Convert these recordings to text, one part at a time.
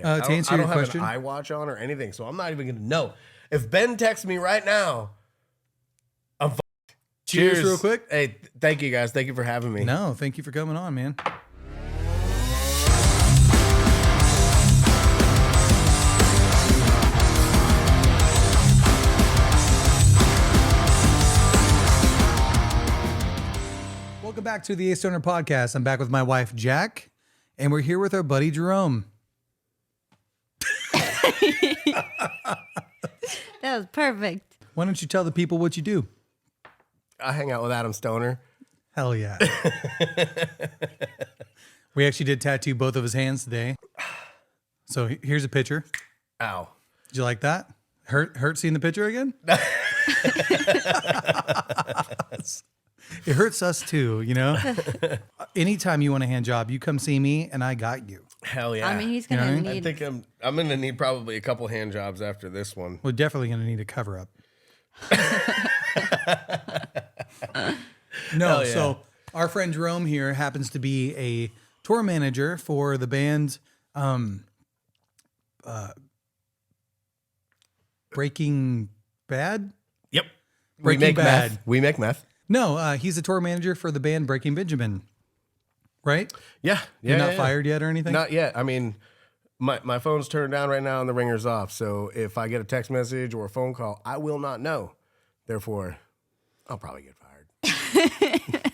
To answer your question, I don't have an iWatch on or anything, so I'm not even gonna know. If Ben texts me right now, I'm fucked. cheers real quick. Hey, thank you guys. Thank you for having me. No, thank you for coming on, man. Welcome back to the A Stoner Podcast. I'm back with my wife, Jack, and we're here with our buddy, Jerome. That was perfect. Why don't you tell the people what you do? I hang out with Adam Stoner. Hell yeah. We actually did tattoo both of his hands today. So here's a picture. Ow. Did you like that? Hurt seeing the picture again? It hurts us too, you know? Anytime you want a hand job, you come see me and I got you. Hell yeah. I mean, he's gonna You know what I need. I think I'm gonna need probably a couple hand jobs after this one. We're definitely going to need a cover up. No, Hell yeah. so our friend Jerome here happens to be a tour manager for the band Breaking Bad? Yep. Breaking we make Bad. meth. We make meth. No, he's a tour manager for the band Breaking Benjamin, right? Yeah. You're not fired yet or anything? Not yet. I mean, my phone's turned down right now and the ringer's off. So if I get a text message or a phone call, I will not know. Therefore, I'll probably get fired.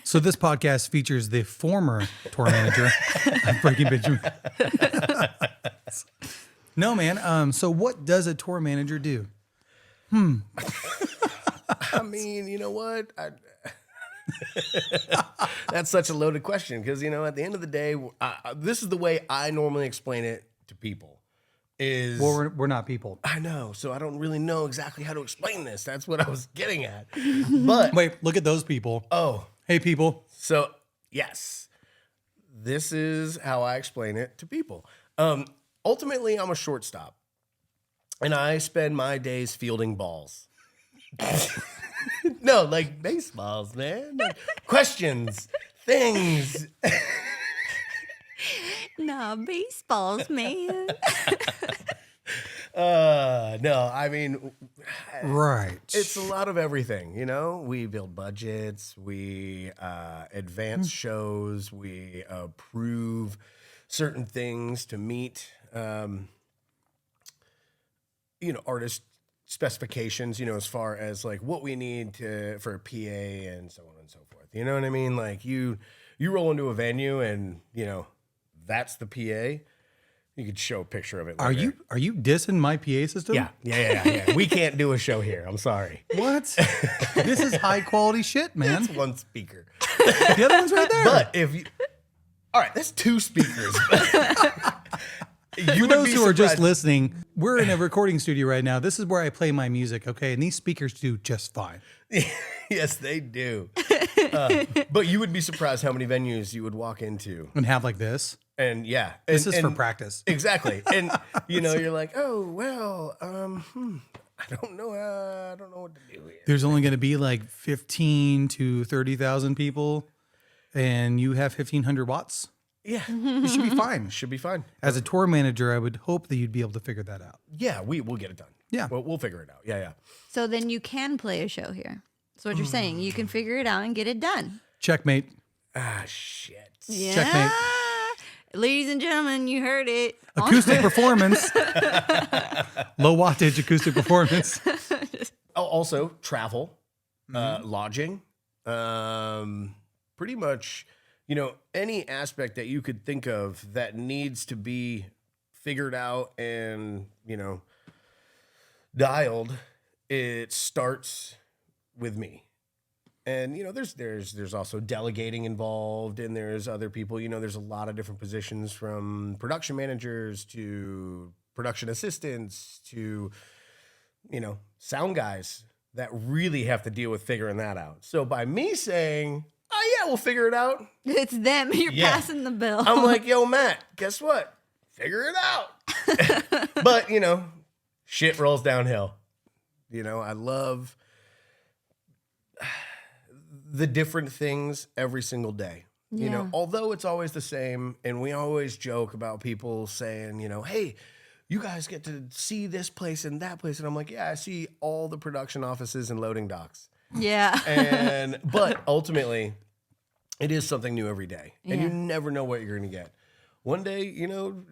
So this podcast features the former tour manager of Breaking Benjamin. No, man. So what does a tour manager do? I mean, you know what? That's such a loaded question because, you know, at the end of the day, this is the way I normally explain it to people is... Well, we're not people. I know, so I don't really know exactly how to explain this. That's what I was getting at. But... Wait, look at those people. Oh. Hey, people. So, yes, this is how I explain it to people. Ultimately, I'm a shortstop, and I spend my days fielding balls. No, like baseballs, man. Like questions, things. Nah, baseballs, man. No, I mean, Right. it's a lot of everything, you know? We build budgets, we advance shows, we approve certain things to meet, artist specifications, as far as like what we need for a PA and so on and so forth. You know what I mean? Like you roll into a venue and, that's the PA. You could show a picture of it later. Are you dissing my PA system? Yeah. We can't do a show here. I'm sorry. What? This is high quality shit, man. It's one speaker. The other one's right there. But all right, that's two speakers. For those who are just listening, we're in a recording studio right now. This is where I play my music, okay? And these speakers do just fine. Yes, they do. But you would be surprised how many venues you would walk into. And have like this. And yeah. This is for practice. Exactly. And, you're like, oh, well, I don't know what to do here. There's only going to be like 15 to 30,000 people, and you have 1,500 watts. Yeah. You should be fine. Should be fine. As a tour manager, I would hope that you'd be able to figure that out. Yeah, we'll get it done. Yeah. We'll figure it out. Yeah. So then you can play a show here. That's what you're saying. You can figure it out and get it done. Checkmate. Ah, shit. Yeah. Checkmate. Ladies and gentlemen, you heard it. Acoustic performance. Low wattage acoustic performance. Oh, also travel, lodging, pretty much, any aspect that you could think of that needs to be figured out and, dialed, it starts with me. And, there's also delegating involved, and there's other people, there's a lot of different positions from production managers to production assistants to, sound guys that really have to deal with figuring that out. So by me saying, oh yeah, we'll figure it out. It's them. You're passing the bill. I'm like, yo, Matt, guess what? Figure it out. But, shit rolls downhill. I love the different things every single day. Yeah. Although it's always the same, and we always joke about people saying, hey, you guys get to see this place and that place. And I'm like, yeah, I see all the production offices and loading docks. Yeah. But ultimately, it is something new every day. And you Yeah. never know what you're going to get. One day, you know,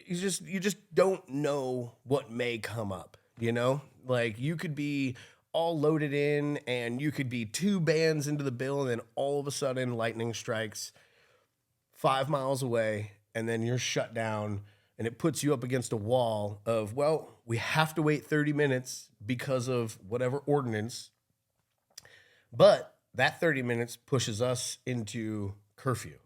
you just don't know what may come up, you know? Like you could be all loaded in and you could be 2 bands into the bill and then all of a sudden lightning strikes 5 miles away and then you're shut down and it puts you up against a wall of, well, we have to wait 30 minutes because of whatever ordinance. But that 30 minutes pushes us into curfew.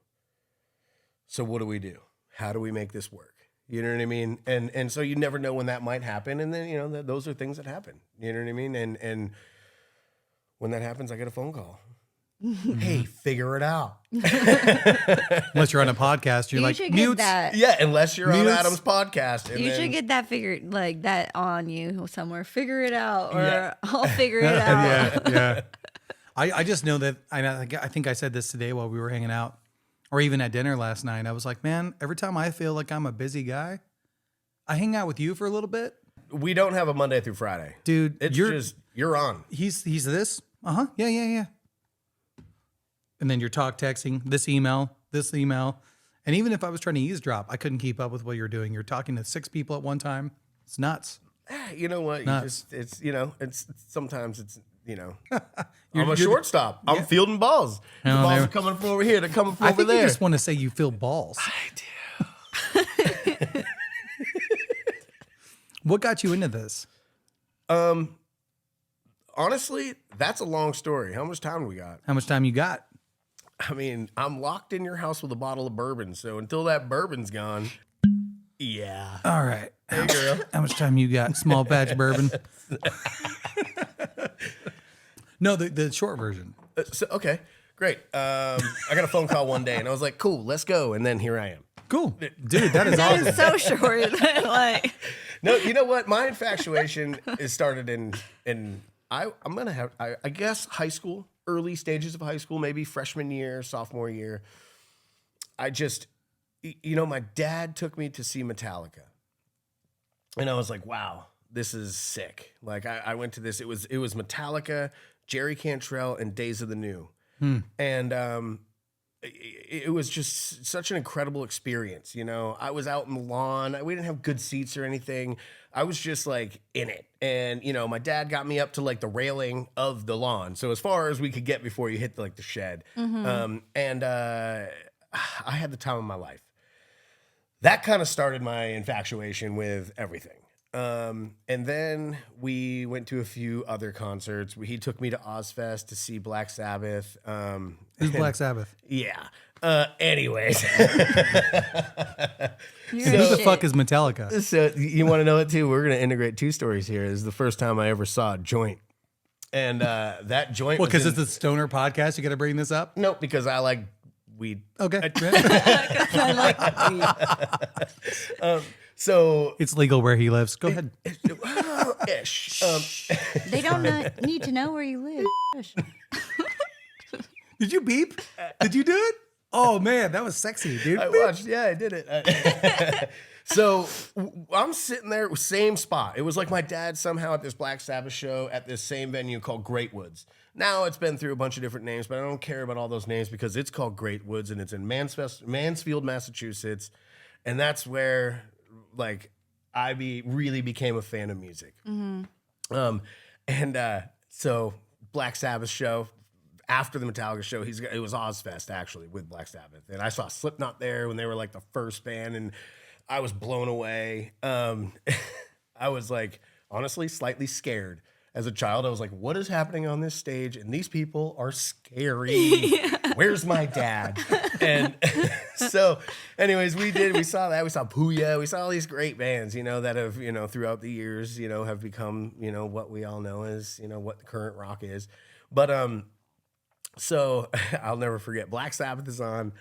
So what do we do? How do we make this work? You know what I mean? And so you never know when that might happen. And then, you know, those are things that happen. You know what I mean? And when that happens, I get a phone call. Hey, figure it out. Unless you're on a podcast, you're You like, should mute. get that. Yeah, unless you're on Mutes. Adam's podcast. And You then, should get that figured like that on you somewhere. Figure it out, or Yeah. I'll figure it out. Yeah. I just know that, I think I said this today while we were hanging out, or even at dinner last night. I was like, man, every time I feel like I'm a busy guy, I hang out with you for a little bit. we don't have a Monday through Friday. Dude, It's just, you're on. he's this. Uh-huh. Yeah. And then you're texting, this email. And even if I was trying to eavesdrop, I couldn't keep up with what you're doing. You're talking to 6 people at one time. It's nuts. You know what? Nuts. It's, you know, it's sometimes it's, you know, You're- I'm a you're- shortstop. I'm fielding balls. The Oh, balls there- are coming from over here. They're coming from I over think there. you just want to say you feel balls. I do. What got you into this? Honestly, that's a long story. How much time do we got? How much time you got? I mean, I'm locked in your house with a bottle of bourbon. So until that bourbon's gone, yeah. All right. Hey, girl. How much time you got? Small batch bourbon. No, the short version. So, okay, great. I got a phone call one day and I was like, cool, let's go. And then here I am. Cool. Dude, that is That awesome. is so short. Like, No, you know what? My infatuation is started in I'm gonna have I guess high school, early stages of high school, maybe freshman year, sophomore year. I just, you know, my dad took me to see Metallica, and I was like, wow, this is sick. Like I went to this. It was Metallica, Jerry Cantrell, and Days of the New, and it was just such an incredible experience. You know, I was out in the lawn. We didn't have good seats or anything. I was just like in it. And, you know, my dad got me up to like the railing of the lawn. So as far as we could get before you hit like the shed. I had the time of my life. That kind of started my infatuation with everything. And then we went to a few other concerts. He took me to Ozfest to see Black Sabbath. Who's Black Sabbath? Yeah. Anyways. you're Who the shit. fuck is Metallica? So you want to know it too? We're going to integrate 2 stories here. This is the first time I ever saw a joint. And that joint Well, was because in- it's the stoner podcast. You got to bring this up? No, because I like weed. Okay. I like So It's legal where he lives. Go ahead. ish. they don't need to know where you live. Shush. Did you beep? Did you do it? Oh, man. That was sexy, dude. I watched. Yeah, I did it. So I'm sitting there, same spot. It was like my dad somehow at this Black Sabbath show at this same venue called Great Woods. Now it's been through a bunch of different names, but I don't care about all those names because it's called Great Woods and it's in Mansfield, Massachusetts. And that's where like I really became a fan of music. So Black Sabbath show, after the Metallica show, it was Ozfest actually with Black Sabbath. And I saw Slipknot there when they were like the first band and I was blown away. I was like, honestly, slightly scared. As a child, I was like, what is happening on this stage? And these people are scary. Where's my dad? And so, anyways, we saw that. We saw Puya. We saw all these great bands, you know, that have, you know, throughout the years, you know, have become, you know, what we all know as, you know, what the current rock is. But, so I'll never forget, Black Sabbath is on.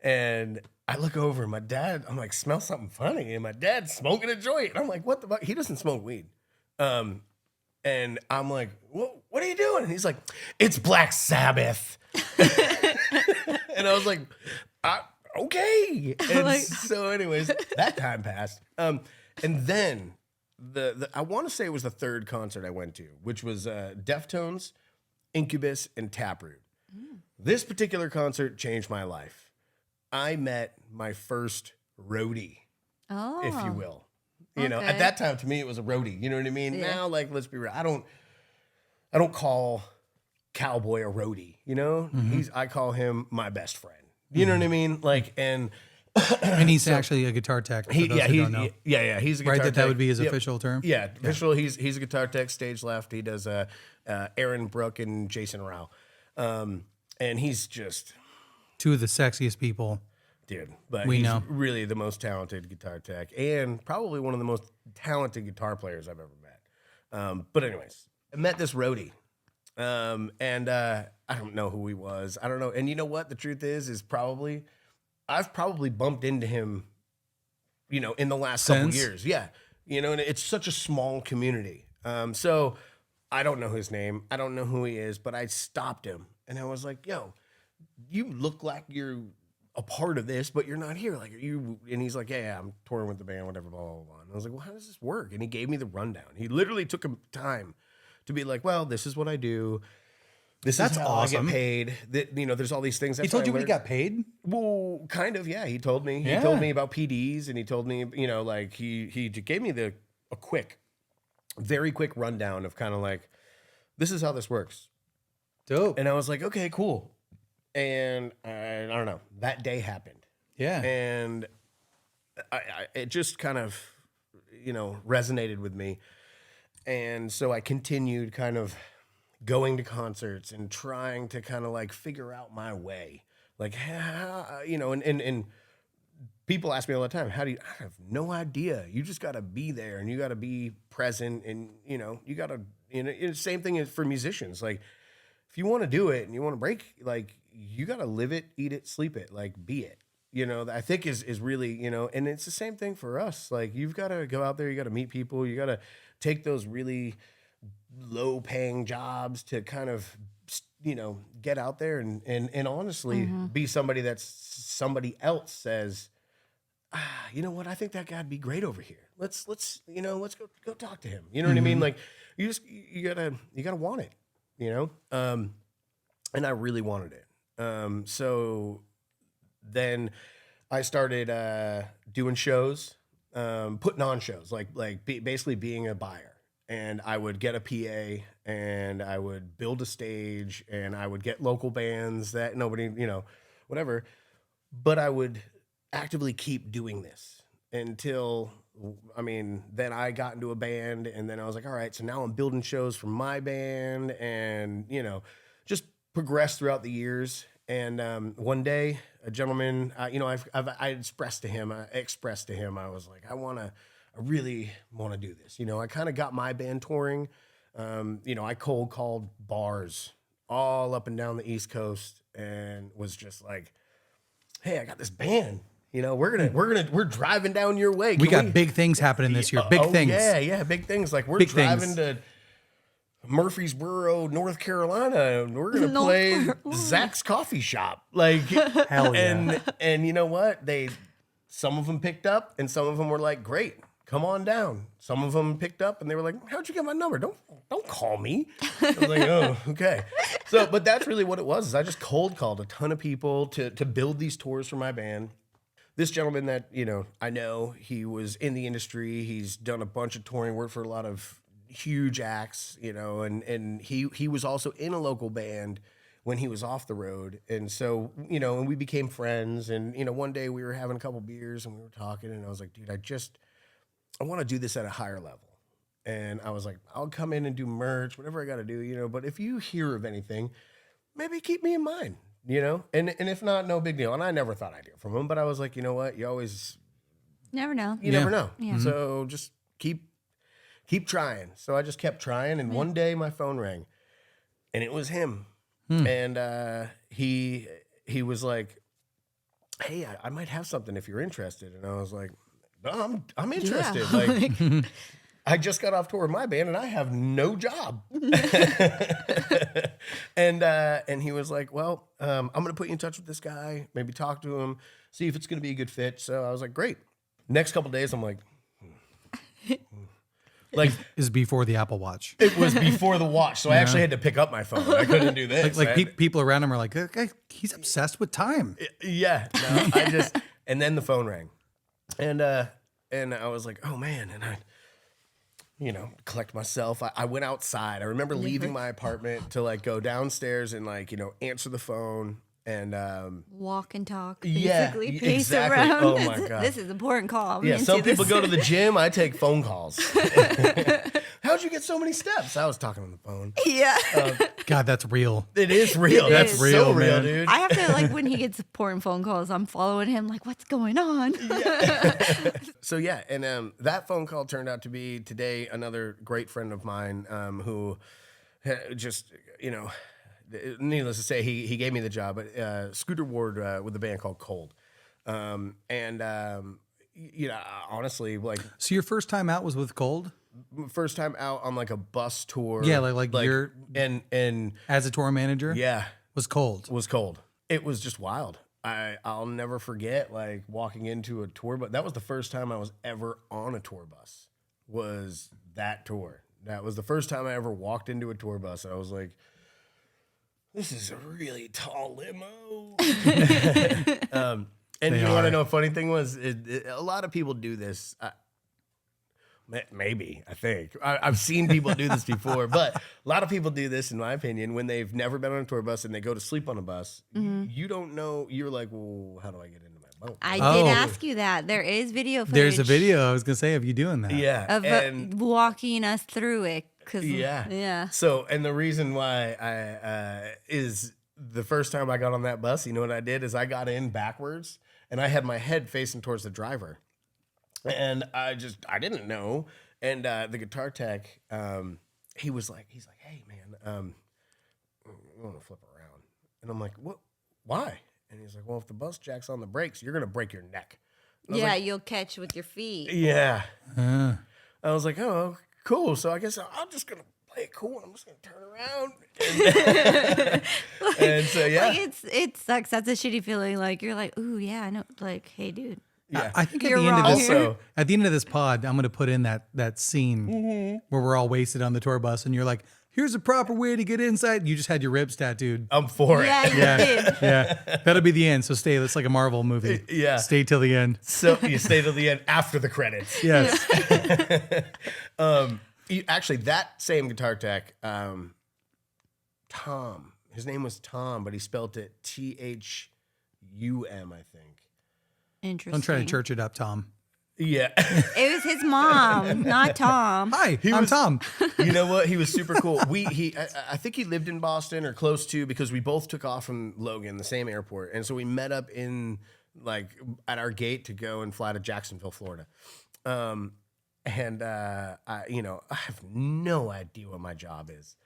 And I look over and my dad, I'm like, smell something funny. And my dad's smoking a joint. And I'm like, what the fuck? He doesn't smoke weed. And I'm like, what are you doing? And he's like, it's Black Sabbath. And I was like, okay. And Like- so anyways, that time passed. And And then I want to say it was the third concert I went to, which was Deftones, Incubus, and Taproot. This particular concert changed my life. I met my first roadie, if you will. You know, at Okay. that time, to me, it was a roadie. You know what I mean? Yeah. Now, like, let's be real. I don't call Cowboy a roadie. You know, I call him my best friend. You know what I mean? Like, and he's actually a guitar tech. For those who don't know. he's a guitar Right, that tech. would be his Yep. official term. Yeah, official. He's a guitar tech. Stage left. He does Aaron Brook and Jason Rao, and he's just Two of the sexiest people. dude. But We he's know. really the most talented guitar tech, and probably one of the most talented guitar players I've ever met. But anyways, I met this roadie, and I don't know who he was. I don't know. And you know what? The truth is I've probably bumped into him, you know, in the last couple Since? years. Yeah. You know, and it's such a small community. So I don't know his name. I don't know who he is, but I stopped him and I was like, yo, you look like you're a part of this, but you're not here. Like, are you? And he's like, yeah, I'm touring with the band, whatever, blah, blah, blah. And I was like, well, how does this work? And he gave me the rundown. He literally took him time to be like, well, this is what I do. That's is how awesome. I get paid. That, you know, there's all these things. He That's told how I you what he learned. got paid? Well, kind of, yeah. He told me. He Yeah. told me about PDs, and he told me, you know, like he gave me a very quick rundown of kind of like, this is how this works. Dope. And I was like, okay, cool. And I don't know. That day happened, Yeah. and it just kind of, you know, resonated with me. And so I continued kind of going to concerts and trying to kind of like figure out my way. Like, how, you know, and people ask me all the time, I have no idea. You just got to be there and you got to be present and, you know, you got to, you know, it's the same thing for musicians. Like, if you want to do it and you want to break, like, you got to live it, eat it, sleep it, like, be it. You know, I think is really, you know, and it's the same thing for us. Like, you've got to go out there, you got to meet people, you got to take those really low paying jobs to kind of, you know, get out there and honestly be somebody that's somebody else says, you know what, I think that guy'd be great over here. Let's you know, let's go talk to him. You know what I mean? Like, you gotta want it, you know? And I really wanted it. So then I started doing shows, putting on shows, basically being a buyer. And I would get a PA and I would build a stage and I would get local bands that nobody, you know, whatever. But I would actively keep doing this until, I mean, then I got into a band and then I was like, all right, so now I'm building shows for my band and, you know, just progressed throughout the years. And one day, a gentleman, you know, I expressed to him, I was like, I really want to do this. You know, I kind of got my band touring. You know, I cold called bars all up and down the East Coast and was just like, hey, I got this band. You know, we're driving down your way. We got big things happening this year. Big things. Yeah, big things. Like, we're Big driving things. to Murfreesboro, North Carolina, and we're gonna North play Carolina. Zach's Coffee Shop. Like, Hell yeah. and you know what? Some of them picked up, and some of them were like, great, come on down. Some of them picked up, and they were like, how'd you get my number? Don't call me. I was like, oh, okay. So, but that's really what it was. Is I just cold called a ton of people to build these tours for my band. This gentleman that, you know, I know, he was in the industry. He's done a bunch of touring, worked for a lot of huge acts, you know, and he was also in a local band when he was off the road. And so, you know, and we became friends. And, you know, one day we were having a couple beers and we were talking and I was like, dude, I want to do this at a higher level. And I was like, I'll come in and do merch, whatever I got to do, you know, but if you hear of anything, maybe keep me in mind, you know, and if not, no big deal. And I never thought I'd hear from him, but I was like, you know what? You Never know. never know. Yeah. So just keep trying. So I just kept trying. And one day my phone rang and it was him. And he was like, hey, I might have something if you're interested. And I was like, no, I'm interested. Yeah. Like, I just got off tour with my band and I have no job. And he was like, well, I'm going to put you in touch with this guy, maybe talk to him, see if it's going to be a good fit. So I was like, great. Next couple days, I'm like, Like Is before the Apple Watch. it was before the watch, so I actually had to pick up my phone. I couldn't do this. People around him are like, okay, he's obsessed with time. Yeah, no, I just and then the phone rang, and I was like, oh man, and I, collect myself. I went outside. I remember leaving my apartment to like go downstairs and like answer the phone and Walk and talk, Yeah, basically pace exactly. around. Oh my God. This is an important call. I'm yeah. into Some people this. go to the gym. I take phone calls. How'd you get so many steps? I was talking on the phone. Yeah. God, that's real. It is real. It That's is. real, So real, man. dude. I have to like when he gets important phone calls, I'm following him like, what's going on? So yeah, and that phone call turned out to be today another great friend of mine who just needless to say he gave me the job at Scooter Ward with a band called Cold, honestly like So your first time out was with Cold? first time out on like a bus tour. Yeah, like you're and as a tour manager? yeah, Was Cold. was Cold. It was just wild. I'll never forget like walking into a tour, but that was the first time I was ever on a tour bus. Was that tour? That was the first time I ever walked into a tour bus. I was like, this is a really tall limo. And They you want are. to know a funny thing was a lot of people do this. Maybe, I think. I've seen people do this before, but a lot of people do this, in my opinion, when they've never been on a tour bus and they go to sleep on a bus. You don't know. You're like, well, how do I get into my boat? I Oh. did ask you that. There is video footage. There's a video I was going to say of you doing that. Yeah. of and walking us through it. yeah. So, and the reason why I is the first time I got on that bus, you know what I did is I got in backwards and I had my head facing towards the driver. And I didn't know. And the guitar tech, he's like, hey man, we want to flip around. And I'm like, what? Why? And he's like, well, if the bus jack's on the brakes, you're gonna break your neck. And I was Yeah, like, you'll catch with your feet. yeah. Uh, I was like, oh, cool. So I guess I'm just gonna play it cool. I'm just gonna turn around. And so yeah. Like it sucks. That's a shitty feeling. Like you're like, ooh, yeah, I know. Like, hey, dude. Yeah. I think at You're the end of wrong this, here. at the end of this pod, I'm going to put in that scene where we're all wasted on the tour bus, and you're like, "Here's a proper way to get inside." You just had your ribs tattooed. I'm for Yeah, it. you Yeah, did. yeah, that'll be the end. So stay. It's like a Marvel movie. Yeah. stay till the end. So you stay till the end after the credits. Yes. Actually, that same guitar tech, Tom. His name was Tom, but he spelled it THUM, I think. Interesting. Don't try to church it up, Tom. Yeah. It was his mom, not Tom. Hi, I'm Tom. You know what? He was super cool. I think he lived in Boston or close to, because we both took off from Logan, the same airport, and so we met up in like at our gate to go and fly to Jacksonville, Florida. I have no idea what my job is.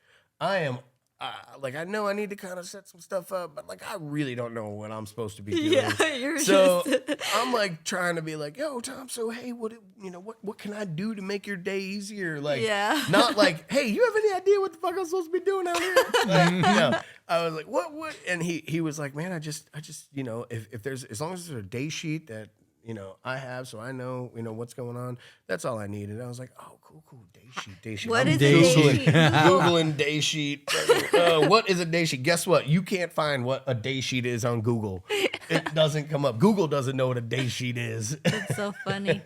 I am. I know I need to kind of set some stuff up, but like I really don't know what I'm supposed to be doing. Yeah, you're So just. I'm like trying to be like, yo, Tom. So hey, what can I do to make your day easier? Like, Yeah. not like, hey, you have any idea what the fuck I'm supposed to be doing out here? Like, no. I was like, what? And he was like, man, I just if there's, as long as there's a day sheet that I have, so I know what's going on. That's all I need. And I was like, oh, cool, day sheet. What I'm is a day day sheet. sheet? Googling day sheet. What is a day sheet? Guess what? You can't find what a day sheet is on Google. It doesn't come up. Google doesn't know what a day sheet is. That's so funny.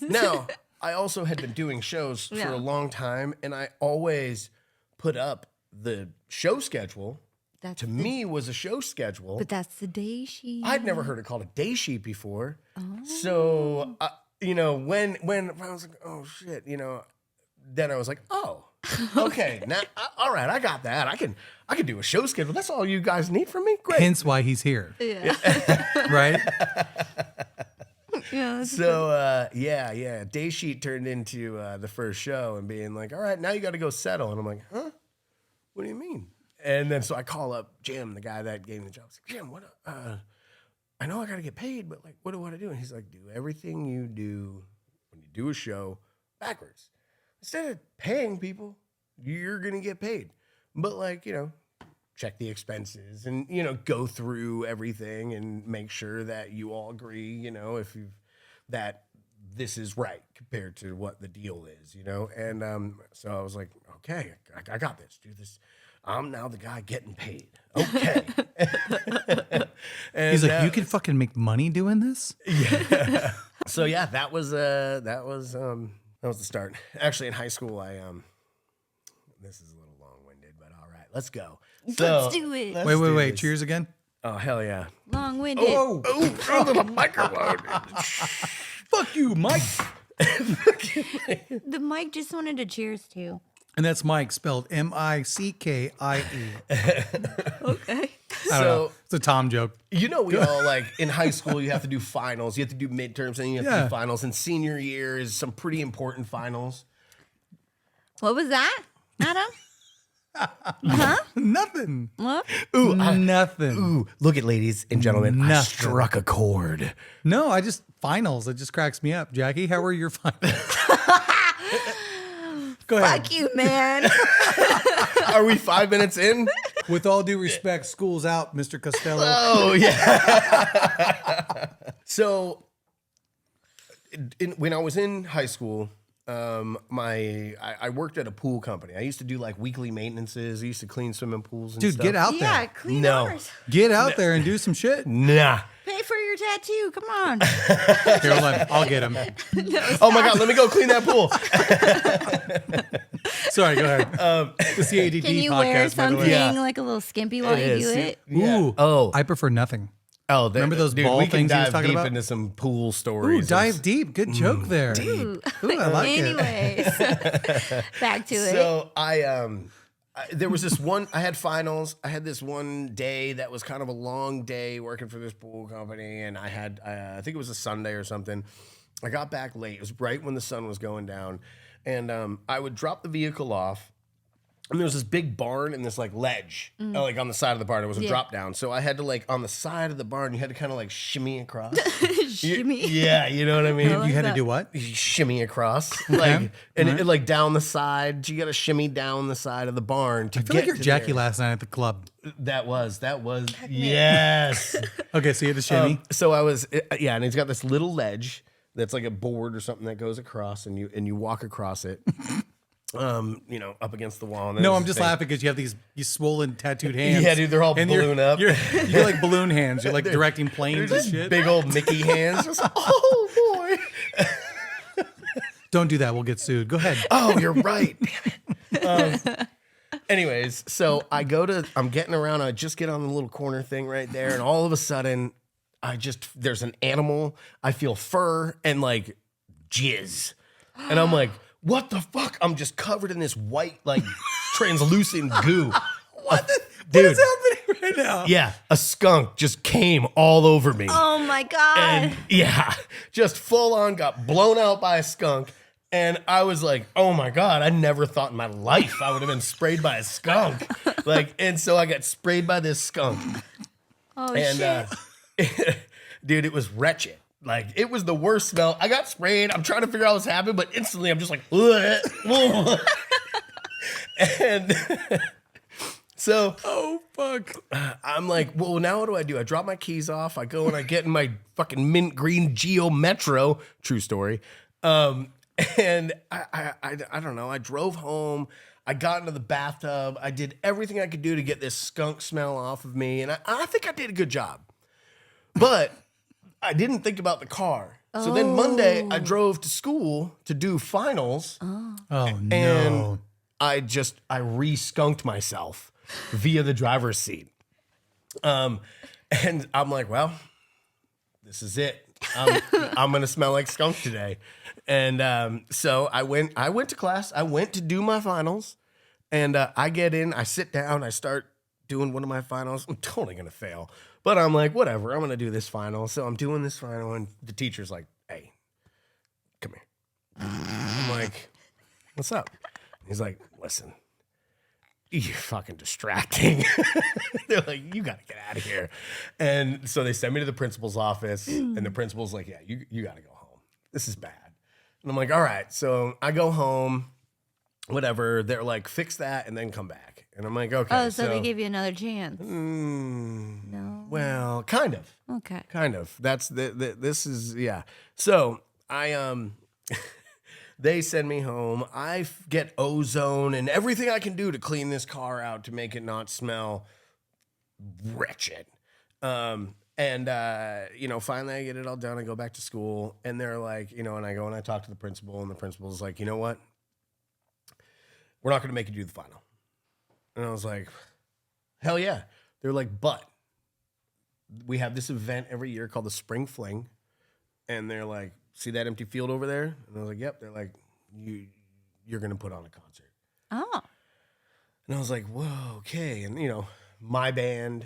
Now, I also had been doing shows for Yeah. a long time, and I always put up the show schedule. That's To me, was a show schedule. But that's the day sheet. I'd never heard it called a day sheet before. So, when I was like, oh shit, then I was like, oh, okay, now, all right, I got that. I can do a show schedule. That's all you guys need from me. Great. Hence why he's here, Yeah. right? Yeah. So, yeah, day sheet turned into the first show and being like, all right, now you got to go settle. And I'm like, huh? What do you mean? And then so I call up Jim, the guy that gave me the job. I was like, Jim, what? I know I got to get paid, but like, what do I do? And he's like, do everything you do when you do a show backwards. Instead of paying people, you're gonna get paid. But like, check the expenses and go through everything and make sure that you all agree. If that this is right compared to what the deal is, you know? And so I was like, okay, I got this. Do this. I'm now the guy getting paid. Okay. And, He's like, you can fucking make money doing this? yeah. So yeah, that was the start. Actually, in high school, this is a little long-winded, but all right, let's go. Let's do it. let's Wait. do this. Cheers again? Oh, hell yeah. Long-winded. Oh, the microphone. Fuck you, Mike. The mic just wanted to cheers too. And that's Mike, spelled Mickie. Okay. I don't know. It's a Tom joke. You know, we all like in high school, you have to do finals, you have to do midterms, and you have to Yeah. do finals. And senior year is some pretty important finals. What was that, Adam? Nothing. What? Ooh, Nothing. ooh, look at ladies and gentlemen. I Nothing. struck a chord. No, finals. It just cracks me up. Jackie, how were your finals? Go ahead. Fuck you, man. Are we 5 minutes in? With all due respect, school's out, Mr. Costello. Oh, yeah. So, when I was in high school, I worked at a pool company. I used to do like weekly maintenances. I used to clean swimming pools and Dude, stuff. get out Yeah, there. clean No. ours. Get out there and do some shit. Nah. Pay for your tattoo. Come on. Here, hold on. I'll get him. Oh my God, let me go clean that pool. Sorry, go ahead. The CADD Can you podcast, wear by the something way. Yeah. like a little skimpy while you do it? Ooh. Oh. I prefer nothing. Oh, Remember those dude, ball we can things he was dive talking deep about? into some pool Ooh, stories. dive deep. Good joke there. Ooh. Ooh, I like it. Anyways, back to it. So there was this one. I had finals. I had this one day that was kind of a long day working for this pool company, and I think it was a Sunday or something. I got back late. It was right when the sun was going down, and I would drop the vehicle off. And there was this big barn and this like ledge, like on the side of the barn. It was a drop down. So I had to like on the side of the barn, you had to kind of like shimmy across. Shimmy. Yeah, you know what I mean? You had to do what? You shimmy across, like, and it, like down the side. You got to shimmy down the side of the barn to I feel get like you're to Jackie there. last night at the club. That was yes. Okay, so you had to shimmy. So I was and it's got this little ledge that's like a board or something that goes across, and you walk across it. Up against the wall. And No, there's I'm this just thing. laughing because you have these Swollen tattooed hands. Yeah, dude, they're all And balloon up. You're like balloon hands. You're like directing planes and shit. Big old Mickey hands. Just, oh boy. Don't do that. We'll get sued. Go ahead. Oh, you're right. Damn it. Anyways, so I'm getting around. I just get on the little corner thing right there, and all of a sudden, there's an animal. I feel fur and like jizz, and I'm like, what the fuck? I'm just covered in this white, like translucent goo. What Dude. is happening right now? Yeah, a skunk just came all over me. Oh my God. And yeah, just full on got blown out by a skunk. And I was like, oh my God, I never thought in my life I would have been sprayed by a skunk. And so I got sprayed by this skunk. Oh And shit. dude, it was wretched. Like, it was the worst smell. I got sprayed. I'm trying to figure out what's happened, but instantly I'm just like, and so Oh, fuck. I'm like, well, now what do? I drop my keys off. I go and I get in my fucking mint green Geo Metro. True story. And I don't know. I drove home. I got into the bathtub. I did everything I could do to get this skunk smell off of me. And I think I did a good job. But I didn't think about the car. So then Monday, I drove to school to do finals. Oh, And no. I re-skunked myself via the driver's seat. And I'm like, well, this is it. I'm going to smell like skunk today. And so I went to class. I went to do my finals. And I get in, I sit down, I start doing one of my finals. I'm totally going to fail. But I'm like, whatever, I'm going to do this final. So I'm doing this final, and the teacher's like, hey, come here. I'm like, what's up? He's like, listen, you're fucking distracting. They're like, you got to get out of here. And so they send me to the principal's office, and the principal's like, yeah, you got to go home. This is bad. And I'm like, all right. So I go home, whatever. They're like, fix that and then come back. And I'm like, okay. Oh, so they gave you another chance. No. Well, kind of. Okay. Kind of. That's this is, yeah. So They send me home. I get ozone and everything I can do to clean this car out to make it not smell wretched. Finally I get it all done. I go back to school and they're like, and I go and I talk to the principal and the principal's like, you know what? We're not going to make you do the final. And I was like, hell yeah. They're like, but we have this event every year called the Spring Fling. And they're like, see that empty field over there? And I was like, yep. They're like, you're going to put on a concert. Oh. And I was like, whoa, okay. And, my band,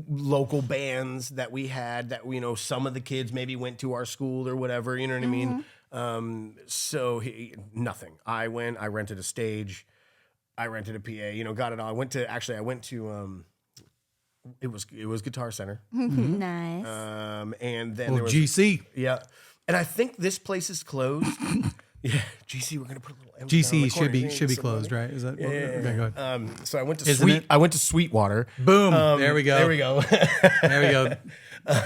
local bands that we had that, some of the kids maybe went to our school or whatever, you know what I mean? Nothing. I rented a stage. I rented a PA, got it all. I went to, it was Guitar Center. Nice. And then there was GC. Yeah. And I think this place is closed. Yeah. GC, we're going to put a little emphasis on the GC corner. should be closed, right? Is that okay, go ahead. So I went to Isn't it? I went to Sweetwater. Boom. There we go. There we go. There we go.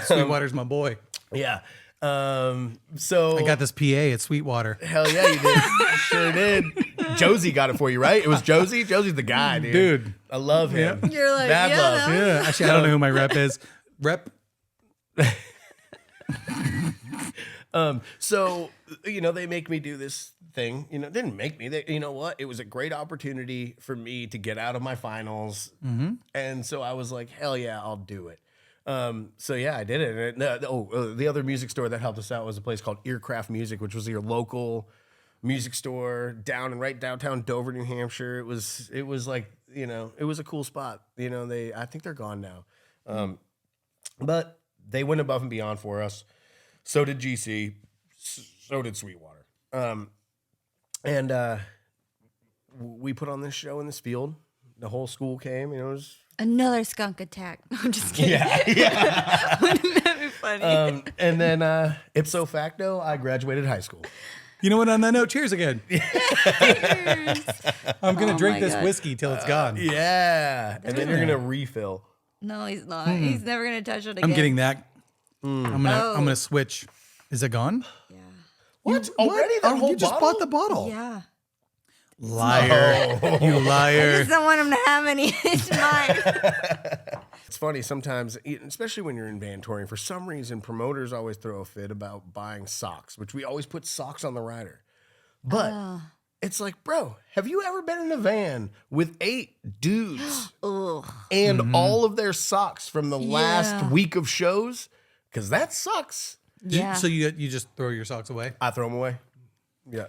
Sweetwater's my boy. Yeah. So I got this PA at Sweetwater. hell yeah, you did. Sure did. Josie got it for you, right? It was Josie. Josie's the guy, dude. Dude. I love him. Yeah. You're like, Mad yeah, love. no. Yeah. Actually, I don't know who my rep is. Rep. So, they make me do this thing. They didn't make me. You know what? It was a great opportunity for me to get out of my finals. Mm-hmm. And so I was like, hell yeah, I'll do it. So yeah, I did it. And, the other music store that helped us out was a place called Earcraft Music, which was your local music store right downtown Dover, New Hampshire. It was like, it was a cool spot. I think they're gone now. But they went above and beyond for us. So did GC. So did Sweetwater. We put on this show in this field. The whole school came. It was Another skunk attack. No, I'm just kidding. yeah. Wouldn't that be funny? And then ipso facto, I graduated high school. You know what? On that note, cheers again. I'm going to drink my this God. whiskey till it's gone. Yeah. And then you're gonna refill. No, he's not. He's never gonna touch it again. I'm getting that. I'm Oh. gonna switch. Is it gone? Yeah. What? Already? That Oh, whole you just bottle? bought the bottle. Yeah. Liar. You I liar. just don't want him to have any. It's mine. It's funny sometimes, especially when you're in band touring, for some reason, promoters always throw a fit about buying socks, which we always put socks on the rider. But it's like, bro, have you ever been in a van with 8 dudes Ugh. and all of their socks from the last Yeah. week of shows? Because that sucks. Yeah. So you just throw your socks away? I throw them away. Yeah.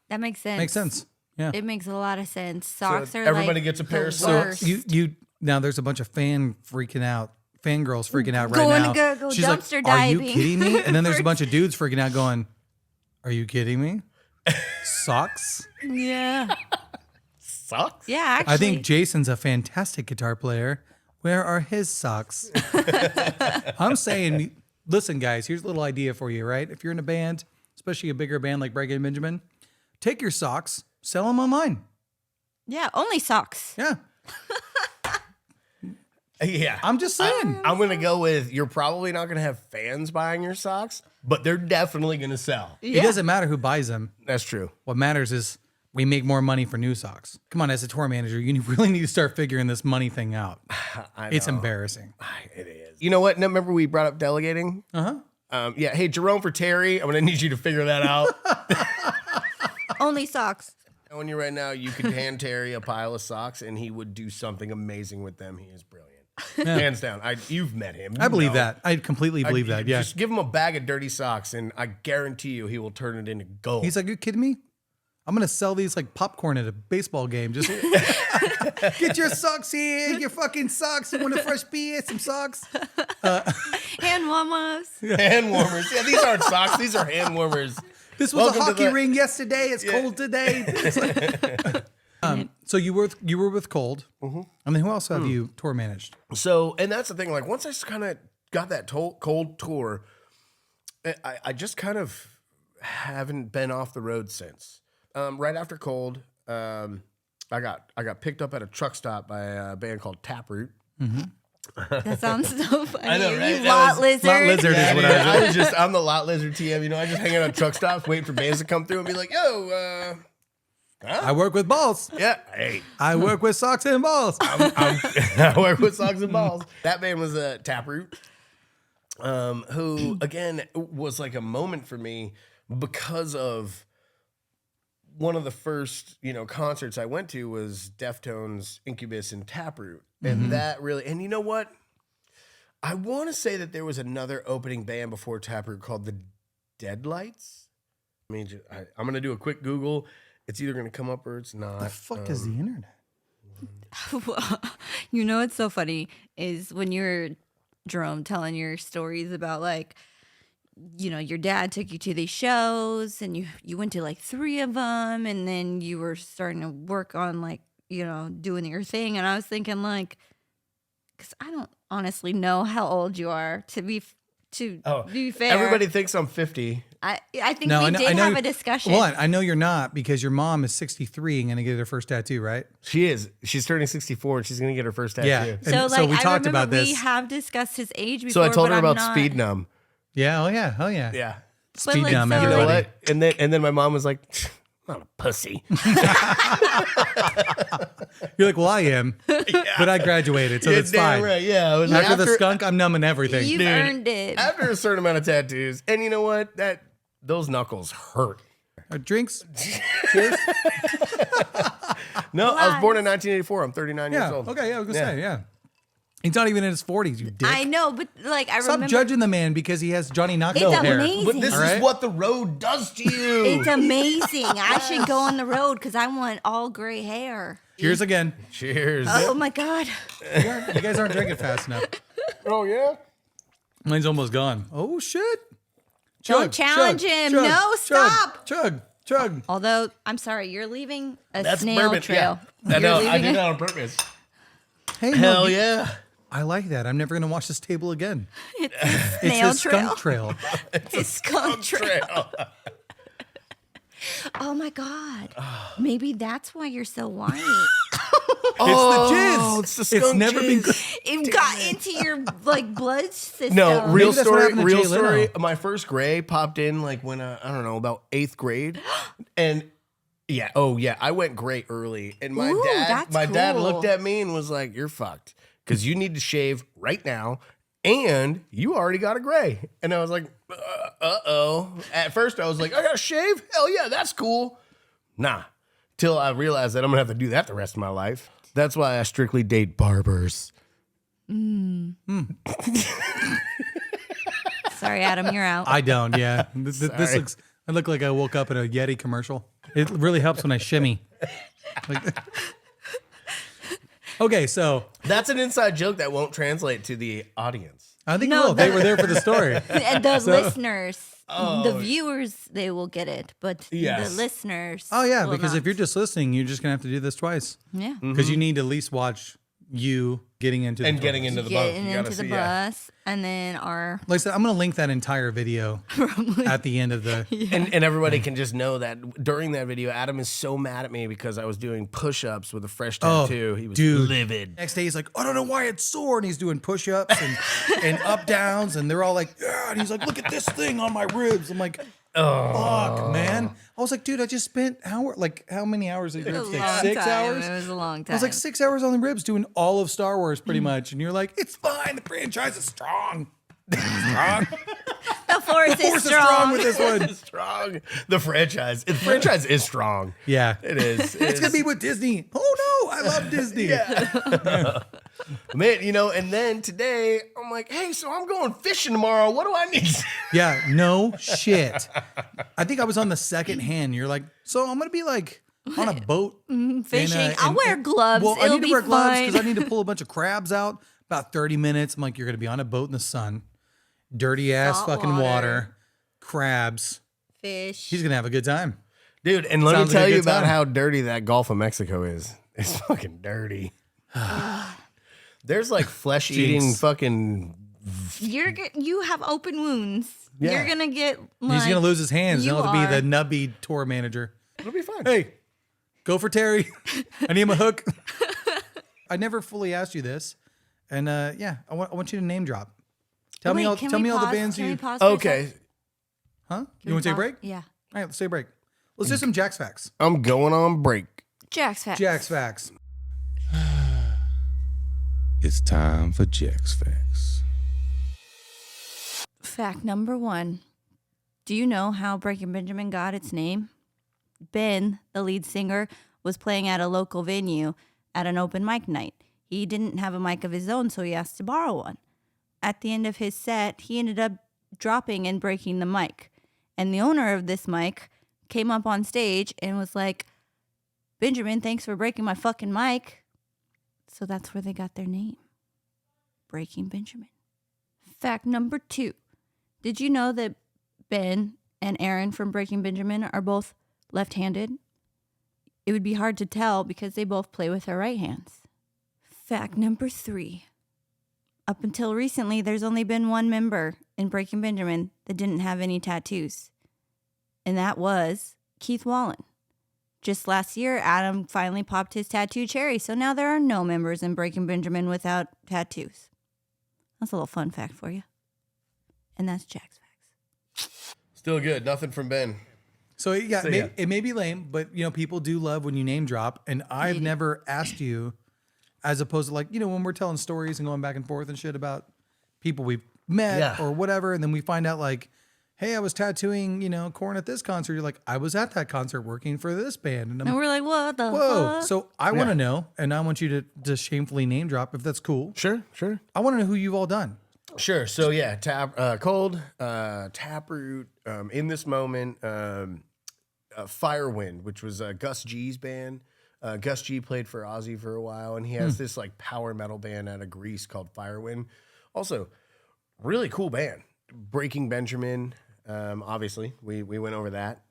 That makes sense. Makes sense. Yeah. It makes a lot of sense. Socks are everybody like gets a pair the of So socks. worst. you now there's a bunch of fangirls freaking out right Going now. to go She's dumpster like, "Are you diving." kidding me?" And then there's a bunch of dudes freaking out, going, "Are you kidding me? Socks?" Yeah. Socks? Yeah, actually. I think Jason's a fantastic guitar player. Where are his socks? I'm saying, listen, guys, here's a little idea for you, right? If you're in a band, especially a bigger band like Bregan and Benjamin, take your socks, sell them online. Yeah, only socks. Yeah. Yeah. I'm just saying. I'm going to go with you're probably not going to have fans buying your socks, but they're definitely going to sell. It doesn't matter who buys them. That's true. What matters is we make more money for new socks. Come on, as a tour manager, you really need to start figuring this money thing out. It's embarrassing. It is. You know what? Now, remember we brought up delegating? Uh-huh. Yeah. Hey, Jerome for Terry, I'm going to need you to figure that out. Only socks. Telling you right now, you could hand Terry a pile of socks and he would do something amazing with them. He is brilliant. Hands down. You've met him. I You believe know. that. I completely believe that. Yeah. Just give him a bag of dirty socks and I guarantee you he will turn it into gold. He's like, you kidding me? I'm going to sell these like popcorn at a baseball game. Just get your socks here. Your fucking socks. You want a fresh beer? Some socks? Hand warmers. hand warmers. Yeah, these aren't socks. These are hand warmers. This was Welcome a to hockey the- ring yesterday. It's cold today. It's like- so you were with Cold. Mm-hmm. And then who else have you tour managed? So, and that's the thing. Like, once I kind of got that cold tour, I just kind of haven't been off the road since. Right after Cold, I got picked up at a truck stop by a band called Taproot, That sounds so funny. I know, right? You That lot was- lizard. Lot lizard Yeah, is what dude, I was. I'm the lot lizard TM. You know, I just hang out at truck stops, waiting for bands to come through and be like, yo, I work with balls. yeah, hey, I work with socks and balls. I work with socks and balls. That band was Taproot, who again was like a moment for me because of one of the first concerts I went to was Deftones, Incubus, and Taproot, and that really. And you know what? I want to say that there was another opening band before Taproot called the Deadlights. I mean, I'm gonna do a quick Google. It's either gonna come up or it's not. The fuck is the internet? You know what's so funny is when you're Jerome telling your stories about like, your dad took you to these shows and you went to like 3 of them, and then you were starting to work on like, doing your thing. And I was thinking like, because I don't honestly know how old you are to be fair. Everybody thinks I'm 50. I think No, we I know- did I know have you- a discussion. Well, I know you're not because your mom is 63 and going to get her first tattoo, right? She is. She's turning 64 and she's gonna get her first tattoo. Yeah. So And like we I talked remember about we this. have discussed his age before. So I told but her I'm about not- speed numb. Yeah. Oh yeah. Oh yeah. Yeah. Speed like, dumb, so, You know everybody. what? And then my mom was like, I'm not a pussy. You're like, well, I am, but I graduated, so that's Damn fine. right. Yeah. I was like, After the skunk, I'm numbing everything. You've earned it. after a certain amount of tattoos, and you know what? Those knuckles hurt. Drinks? No, I was Lies. born in 1984. I'm 39 years Yeah. old. Okay. Yeah. I was gonna say. Yeah. He's not even in his 40s. You dick. I know, but like I Stop remember. judging the man because he has Johnny Knoxville It's hair. amazing. But this All right. is what the road does to you. It's amazing. I should go on the road because I want all gray hair. Cheers again. Cheers. Oh my god! You guys aren't drinking fast enough. Oh, yeah? Mine's almost gone. Oh shit! Don't challenge him. No, stop. Chug. Although I'm sorry, you're leaving a That's snail bourbon. trail. Yeah. I know. I leaving did a- that on purpose. Hey, Hell no, yeah. I like that. I'm never gonna watch this table again. It's Snail his skunk trail. His skunk trail. Trail. Oh my god! Maybe that's why you're so white. Oh, it's it's the the jizz. It's skunk never been jizz. good. It got into your like blood system. No, real Maybe that's what story. happened to Real Jay Leno. story. My first gray popped in like when I don't know, about 8th grade, and yeah, oh yeah, I went gray early, and my Ooh, that's dad cool. looked at me and was like, "You're fucked because you need to shave right now." And you already got a gray. And I was like, uh-oh. At first I was like, I gotta shave? Hell yeah, that's cool. Nah. Till I realized that I'm gonna have to do that the rest of my life. That's why I strictly date barbers. Sorry, Adam, you're out. I don't. Yeah. This looks. I look like I woke up in a Yeti commercial. It really helps when I shimmy. Like- okay, so That's an inside joke that won't translate to the audience. I think No, well, they the- were there for the story. And the listeners, the viewers, they will get it, but Yes. the listeners. Oh yeah, will because not. if you're just listening, you're just gonna have to do this twice yeah, because you need to at least watch you getting into And the getting toilets. into the bunk. getting You gotta into the see, yeah. bus, and then our Like I said, I'm gonna link that entire video at the end of the. And everybody can just know that during that video, Adam is so mad at me because I was doing push-ups with a fresh tattoo. He was dude. livid. Next day, he's like, I don't know why it's sore, and he's doing push-ups and up downs, and they're all like, yeah, and he's like, look at this thing on my ribs. I'm like, fuck, man. I was like, dude, I just spent how many hours did your ribs take? 6 hours. It was a long I time. was like 6 hours on the ribs doing all of Star Wars pretty much. And you're like, it's fine. The franchise is strong. Strong. the force, Force is is strong strong. with this one. Strong. The franchise. The franchise is strong. Yeah. It is. It's going to be with Disney. Oh, no. I love Disney. Man, and then today, I'm like, hey, so I'm going fishing tomorrow. What do I need? Yeah, no shit. I think I was on the second hand. You're like, so I'm going to be like on a boat. Fishing. I'll wear gloves. Well, I It'll need to be wear gloves fine. because I need to pull a bunch of crabs out. About 30 minutes. I'm like, you're going to be on a boat in the sun. Dirty ass Salt fucking water. water. Crabs. Fish. He's going to have a good time. Dude, and let Sounds me like a tell you good about time. how dirty that Gulf of Mexico is. It's fucking dirty. There's like flesh-eating Jinx. fucking... You have open wounds. Yeah. You're gonna get. He's Like, going to lose his hands. you He'll have to be are. the nubby tour manager. It'll be fine. Hey, go for Terry. I need him a hook. I never fully asked you this. And yeah, I want you to name drop. Tell Wait, me all can tell we me all the pause? bands Can we you. pause for a Okay, sec? Huh? Can You want to we take a pause? break? Yeah. All right, let's take a break. Let's do some Jack's Facts. I'm going on break. Jack's Facts. Jack's Facts. It's time for Jack's Facts. Fact number 1. Do you know how Breaking Benjamin got its name? Ben, the lead singer, was playing at a local venue at an open mic night. He didn't have a mic of his own, so he asked to borrow one. At the end of his set, he ended up dropping and breaking the mic. And the owner of this mic came up on stage and was like, Benjamin, thanks for breaking my fucking mic. So that's where they got their name. Breaking Benjamin. Fact number 2. Did you know that Ben and Aaron from Breaking Benjamin are both left-handed? It would be hard to tell because they both play with their right hands. Fact number 3. Up until recently, there's only been one member in Breaking Benjamin that didn't have any tattoos. And that was Keith Wallen. Just last year, Adam finally popped his tattoo cherry, so now there are no members in Breaking Benjamin without tattoos. That's a little fun fact for you. And that's Jack's Facts. Still good. Nothing from Ben. So yeah, So, it may, yeah. it may be lame, but people do love when you name drop. And I've never asked you, as opposed to when we're telling stories and going back and forth and shit about people we've met Yeah. or whatever, and then we find out hey, I was tattooing, Korn at this concert. You're like, I was at that concert working for this band, and I'm And we're like, what the whoa. fuck? So I want to know, and I want you to shamefully name drop if that's cool. Sure. I want to know who you've all done. Sure. So yeah, Cold, Taproot, In This Moment, Firewind, which was Gus G's band. Gus G played for Ozzy for a while, and he has this power metal band out of Greece called Firewind. Also, really cool band. Breaking Benjamin, obviously, we went over that.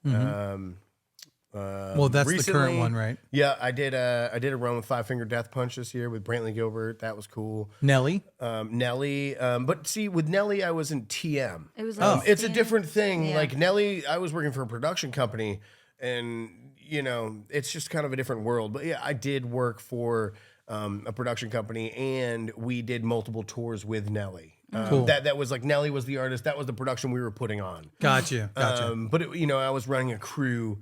Well, that's the current one, right? Yeah, I did a run with Five Finger Death Punch this year with Brantley Gilbert. That was cool. Nelly. Nelly, but see, with Nelly, I was in TM. It was It's a different thing. Yeah. Like Nelly, I was working for a production company, and it's just kind of a different world. But yeah, I did work for a production company, and we did multiple tours with Nelly. Cool. That was Nelly was the artist. That was the production we were putting on. Gotcha. But I was running a crew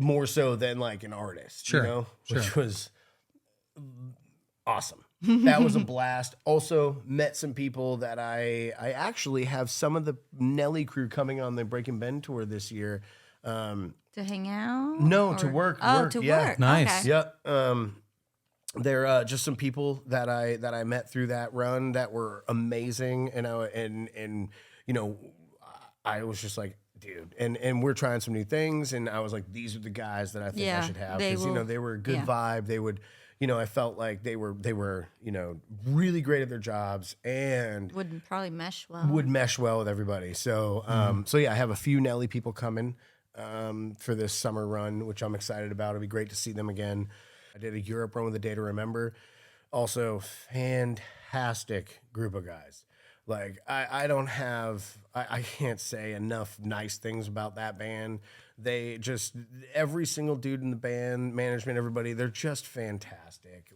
more so than an artist. Sure. Which was awesome. That was a blast. Also met some people that I actually have some of the Nelly crew coming on the Breaking Ben tour this year. To hang out? No, Or- to work. Oh, work, to yeah. work. Nice. Okay. Yep. They're just some people that I met through that run that were amazing, and I was just like, dude, and we're trying some new things, and I was like, these are the guys that I think I Yeah, should have, they because will- they were a good yeah. vibe. They would, I felt like they were really great at their jobs and Would probably mesh well. would mesh well with everybody. So so yeah, I have a few Nelly people coming for this summer run, which I'm excited about. It'll be great to see them again. I did a Europe run with A Day to Remember. Also, fantastic group of guys. I don't have, I can't say enough nice things about that band. They just, every single dude in the band, management, everybody, they're just fantastic.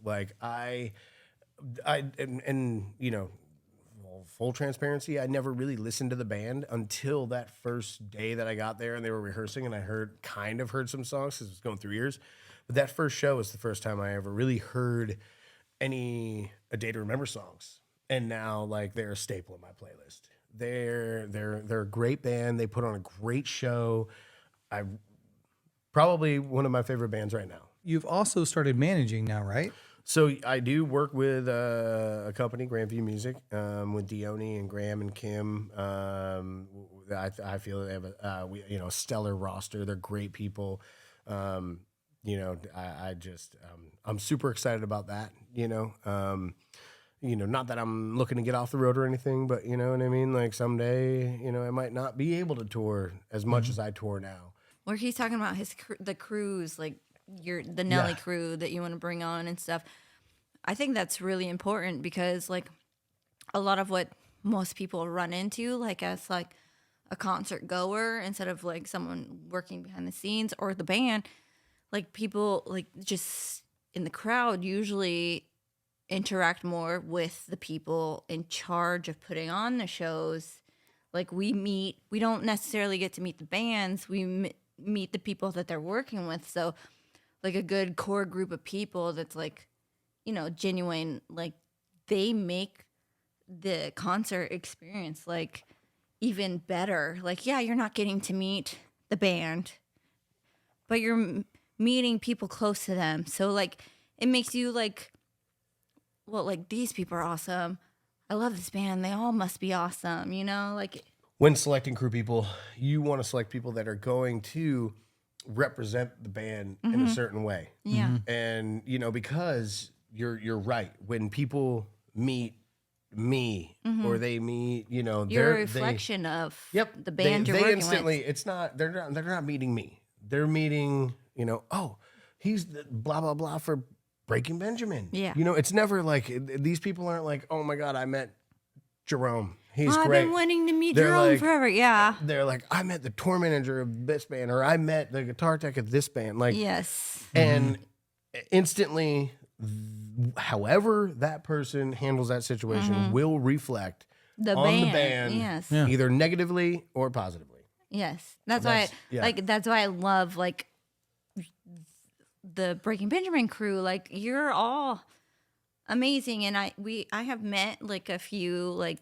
Full transparency, I never really listened to the band until that first day that I got there and they were rehearsing, and I kind of heard some songs because it was going through years. But that first show was the first time I ever really heard any A Day to Remember songs. And now they're a staple in my playlist. They're a great band. They put on a great show. Probably one of my favorite bands right now. You've also started managing now, right? So I do work with a company, Grandview Music, with Dione and Graham and Kim. I feel they have a stellar roster. They're great people. I'm super excited about that. Not that I'm looking to get off the road or anything, but you know what I mean? Someday, I might not be able to tour as much as I tour now. Where he's talking about the crews, the Nelly Yeah. crew that you want to bring on and stuff. I think that's really important because a lot of what most people run into, as a concert goer instead of someone working behind the scenes or the band, people just in the crowd usually interact more with the people in charge of putting on the shows. Like we don't necessarily get to meet the bands. We meet the people that they're working with. So like a good core group of people that's like, genuine, like they make the concert experience like even better. Like, yeah, you're not getting to meet the band, but you're meeting people close to them. So like it makes you like, well, like these people are awesome. I love this band. They all must be awesome, like. When selecting crew people, you want to select people that are going to represent the band in a certain way. Yeah. And, because you're right. When people meet me or they meet, You're a reflection of the band you're working instantly, with. they're not meeting me. They're meeting, oh, he's the blah, blah, blah for Breaking Benjamin. Yeah. It's never like, these people aren't like, oh my God, I met Jerome. He's I've great. been wanting to meet They're Jerome like- forever. Yeah. They're like, I met the tour manager of this band, or I met the guitar tech of this band. Like, Yes. and instantly, however that person handles that situation will reflect The on band. the band, Yes. Yeah. either negatively or positively. Yes. That's That's- why yeah. that's why I love like the Breaking Benjamin crew. Like you're all amazing, and I have met like a few like,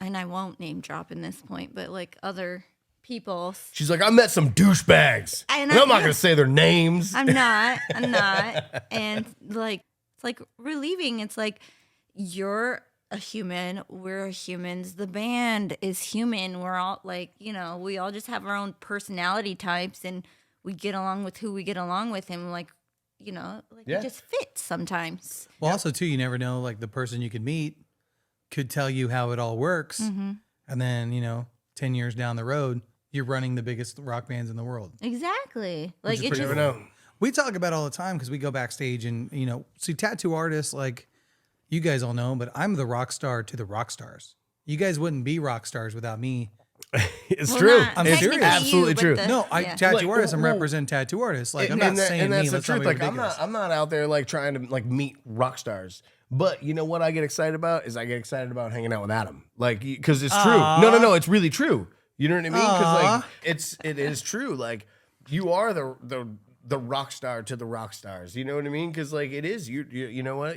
and I won't name drop in this point, but like other people. She's like, I met some douchebags. And And I- I'm not going to say their names. I'm not. And like it's like relieving. It's like you're a human, we're humans, the band is human. We're all like, we all just have our own personality types and we get along with who we get along with, and like, Yeah. it just fits sometimes. Well, also too, you never know. Like the person you could meet could tell you how it all works, Mm-hmm. and then 10 years down the road, you're running the biggest rock bands in the world. Exactly. Like it You just never know. We talk about it all the time because we go backstage and see tattoo artists like you guys all know, but I'm the rock star to the rock stars. You guys wouldn't be rock stars without me. It's Well, true. not I'm It's serious. technically absolutely you, but true. the- yeah. Tattoo Like, artists and well, represent tattoo artists. Like I'm And not saying that's me. the Let's not truth. be Like ridiculous. I'm not out there like trying to like meet rock stars. But you know what I get excited about is I get excited about hanging out with Adam. Like, because it's true. No, it's really true. You know what I mean? Because like it is true. Like you are the rock star to the rock stars. You know what I mean? Because like it is you know what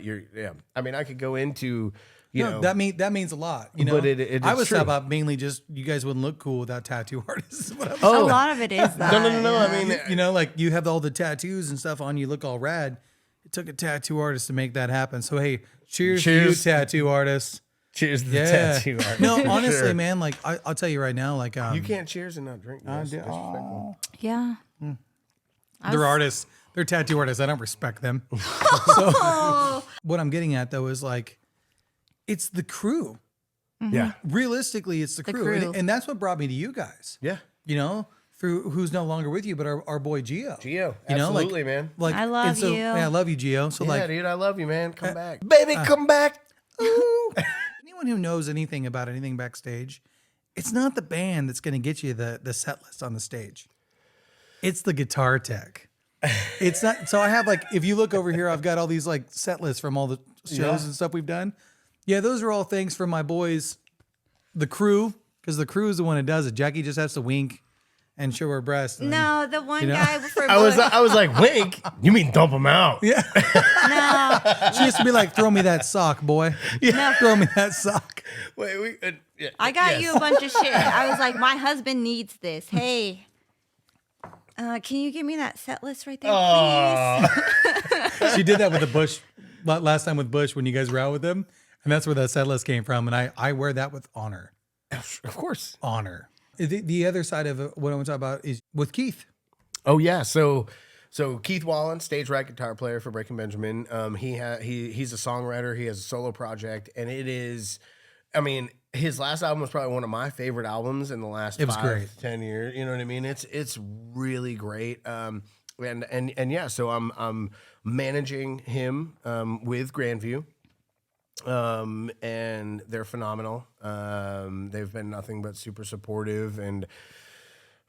I mean, I could go into you know that means a lot. But it I is was true. talking about mainly just you guys wouldn't look cool without tattoo artists. is what I'm Oh. a lot of it is that. No. I mean, like you have all the tattoos and stuff on you, look all rad. It took a tattoo artist to make that happen. So hey, cheers. To you, Cheers. tattoo artists. cheers to the Yeah. tattoo artist. No, for honestly, sure. man, like I'll tell you right now, like You can't cheers and not drink. That's disrespectful. Yeah. they're artists, they're tattoo artists. I don't respect them. So what I'm getting at though is like it's the crew. Yeah. Realistically, it's the crew. crew. And that's what brought me to you guys. Yeah. Through who's no longer with you, but our boy Gio. Gio. You know, like- Absolutely, man. Like I love and so, you. Yeah, I love you, Gio. So Yeah, like dude, I love you, man. Come back. Baby, come back. anyone who knows anything about anything backstage, it's not the band that's going to get you the set list on the stage. It's the guitar tech. It's not. So I have like, if you look over here, I've got all these like set lists from all the shows Yeah. and stuff we've done. Yeah, those are all things from my boys, the crew, because the crew is the one that does it. Jackie just has to wink and show her breast. and then- No, the one know? guy for I was like, wink. You mean dump them out? Yeah. no. She used to be like, throw me that sock, boy. Yeah. Throw me that sock. Wait, yeah, I got yes. you a bunch of shit. I was like, my husband needs this. Hey, can you give me that set list right there, please? She did that with the Bush last time with Bush when you guys were out with him. And that's where that set list came from. And I wear that with honor. Of course. Honor. The other side of what I want to talk about is with Keith. Oh yeah. So Keith Wallen, stage right guitar player for Breaking Benjamin. He's a songwriter. He has a solo project, and it is. I mean, his last album was probably one of my favorite albums in the last It was 5 great. 10 years. You know what I mean? It's really great. And yeah. So I'm managing him with Grandview. And they're phenomenal. They've been nothing but super supportive and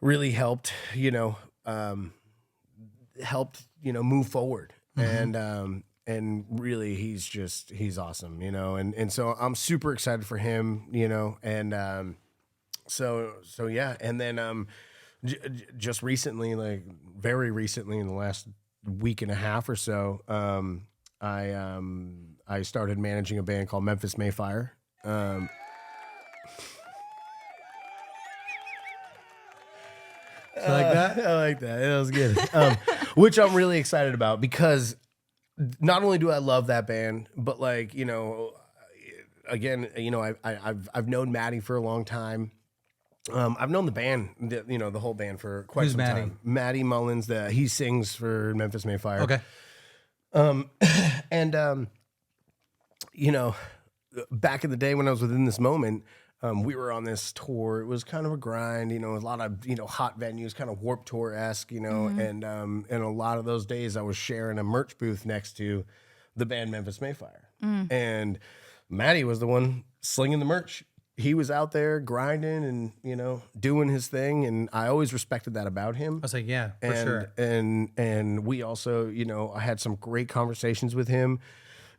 really helped move forward. And and really he's awesome, you know, and so I'm super excited for him, you know, and so yeah, and then just recently, like very recently, in the last week and a half or so, I started managing a band called Memphis Mayfire. You like that? I like that. That was good. Which I'm really excited about because not only do I love that band, but like, you know, again, you know, I've known Maddie for a long time. I've known the band, you know, the whole band for quite Who's some Maddie? time. Maddie Mullins, he sings for Memphis Mayfire. Okay. And you know, back in the day when I was within this moment, we were on this tour. It was kind of a grind, you know, a lot of, you know, hot venues, kind of Warped Tour-esque, you know, and a lot of those days I was sharing a merch booth next to the band Memphis Mayfire. And Maddie was the one slinging the merch. He was out there grinding and, you know, doing his thing. And I always respected that about him. I was like, yeah, for And, sure. and we also, you know, I had some great conversations with him.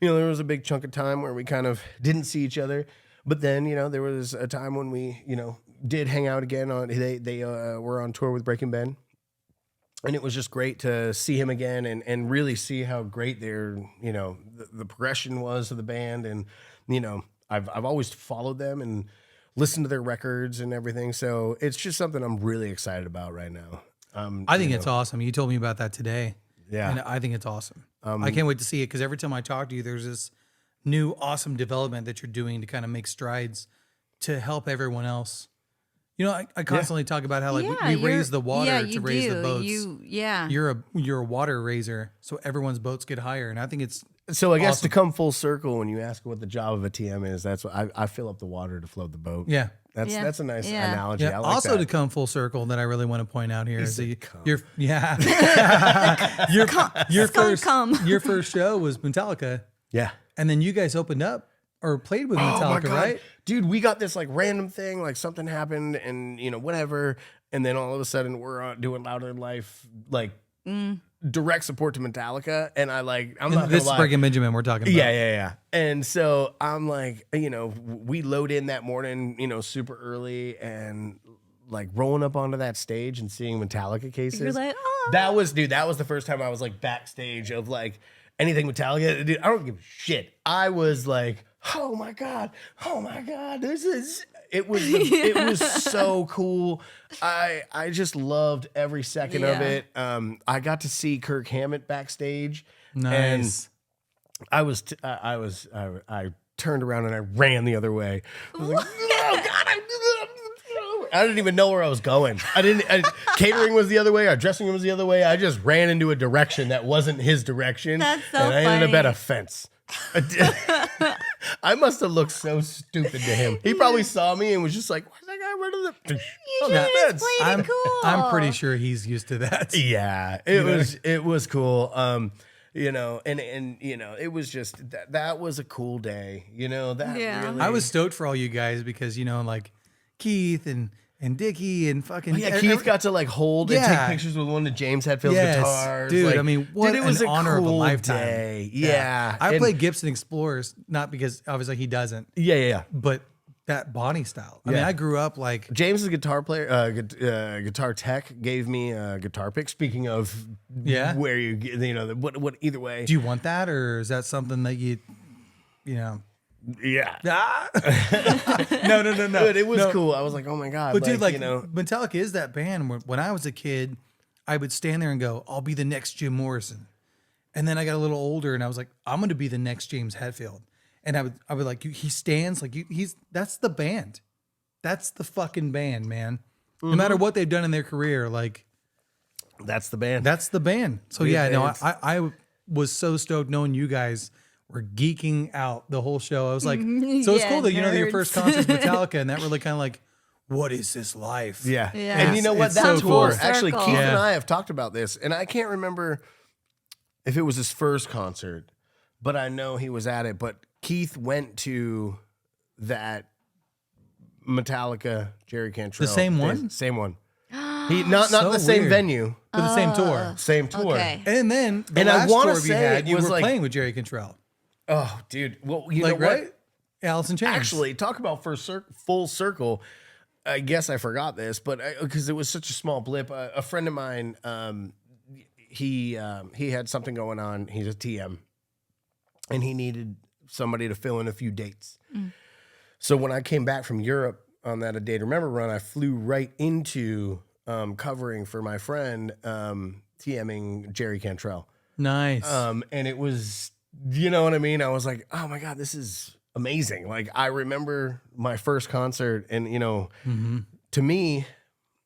You know, there was a big chunk of time where we kind of didn't see each other. But then, you know, there was a time when we, you know, did hang out again. They were on tour with Breaking Ben. And it was just great to see him again and really see how great their, you know, the progression was of the band. And, you know, I've always followed them and listened to their records and everything. So it's just something I'm really excited about right now. I think it's awesome. You told me about that today. Yeah. And I think it's awesome. I can't wait to see it because every time I talk to you, there's this new awesome development that you're doing to kind of make strides to help everyone else. You know, I constantly talk about how like we raise the water to raise the boats. You're a water raiser, so everyone's boats get higher, and I think it's So I guess awesome. to come full circle, when you ask what the job of a TM is, that's what I fill up the water to float the boat. Yeah. That's a nice Yeah. analogy. Yeah. I like Also that. to come full circle that I really want to point out here is said that come. your your first show was Metallica, Yeah. and then you guys opened up or played with Metallica, right? Dude, we got this like random thing, like something happened and, you know, whatever. And then all of a sudden we're doing Louder Than Life, like direct support to Metallica. And I'm not gonna This is lie. Breaking Benjamin we're talking about. Yeah. And so I'm like, you know, we load in that morning, you know, super early and like rolling up onto that stage and seeing Metallica cases. You're like, oh. That was the first time I was like backstage of like anything Metallica. Dude, I don't give a shit. I was like, oh my God, it was so cool. I just loved every second of Yeah. it. I got to see Kirk Hammett backstage. Nice. And I turned around and I ran the other way. I was like, oh God, I didn't even know where I was going. Catering was the other way. Our dressing room was the other way. I just ran into a direction that wasn't his direction. That's so and I ended up funny. at a fence. I must have looked so stupid to him. He probably saw me and was just like, why's that guy running the You the just fence? played it cool. I'm pretty sure he's used to that. Yeah, it was cool. You know, and you know, it was just that was a cool day. You know, that Yeah. really I was stoked for all you guys because, you know, like Keith and Dickie and fucking Keith got to like hold and Yeah. take pictures with one of James Hetfield's Yes, guitars. dude, Like, I mean, what it was an a honor of a cool lifetime. day. Yeah. I And- played Gibson Explorers, not because obviously he doesn't, Yeah. but that Bonnie style. I mean, Yeah. I grew up like, James, the guitar player, guitar tech, gave me a guitar pick. Speaking of, Yeah? where you know, what either way. do you want that or is that something that you know? Yeah, No. dude, it was No. cool. I was like, oh my God, But dude, like you know, Metallica is that band where when I was a kid, I would stand there and go, I'll be the next Jim Morrison. And then I got a little older and I was like, I'm going to be the next James Hetfield. And I would like, he stands like that's the band. That's the fucking band, man. No matter what they've done in their career, like that's the band. that's the band. So Great yeah, no, bands. I was so stoked knowing you guys were geeking out the whole show. I was like, so it's Yeah, cool that, you know, that your nerds. first concert's Metallica and that really kind of like, what is this life? Yeah. Yeah. And you know what? It's That so tour, cool. actually, Circle. Keith Yeah. and I have talked about this, and I can't remember if it was his first concert, but I know he was at it. But Keith went to that Metallica Jerry Cantrell. The same one? Same one. Not So the same weird. venue, For the same tour. same tour. Okay. And then the And I last wanna tour you say had, it you was were like- playing with Jerry Cantrell. Oh, dude. Well, you Like, know what? right? Alice in Chains. Actually, talk about full circle. I guess I forgot this, but because it was such a small blip, a friend of mine, he had something going on. He's a TM, and he needed somebody to fill in a few dates. So when I came back from Europe on that A Day to Remember run, I flew right into covering for my friend, TMing Jerry Cantrell. Nice. And it was, you know what I mean? I was like, oh my God, this is amazing. Like, I remember my first concert, and, you know, to me,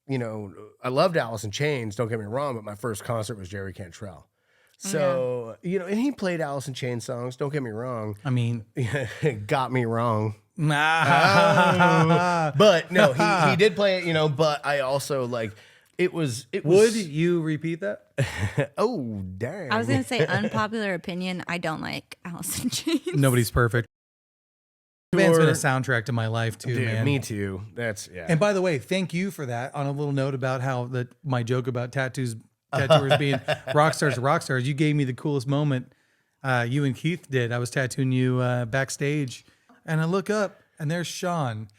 you know, I loved Alice in Chains, don't get me wrong, but my first concert was Jerry Cantrell. So, you know, and he played Alice in Chains songs, don't get me wrong. I mean, Got me wrong. nah. But no, he did play it, you know, but I also like, it was Would you repeat that? oh, dang. I was gonna say unpopular opinion. I don't like Alice in Chains. Nobody's perfect. The band's been a soundtrack to my life too, Dude, man. me too. That's, yeah. And by the way, thank you for that. On a little note about how my joke about tattooers being rock stars, you gave me the coolest moment. You and Keith did. I was tattooing you backstage, and I look up, and there's Sean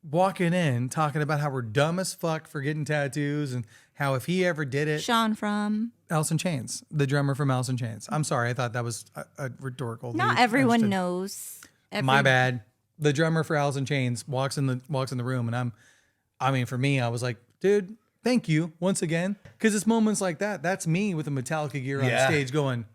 walking in, talking about how we're dumb as fuck for getting tattoos, and how if he ever did it, Sean from. Alice in Chains, the drummer from Alice in Chains. I'm sorry, I thought that was a rhetorical. Not You everyone understood. knows. My bad. The drummer for Alice in Chains walks in the room, and for me, I was like, dude, thank you once again, because it's moments like that. That's me with a Metallica gear on Yeah. stage, going,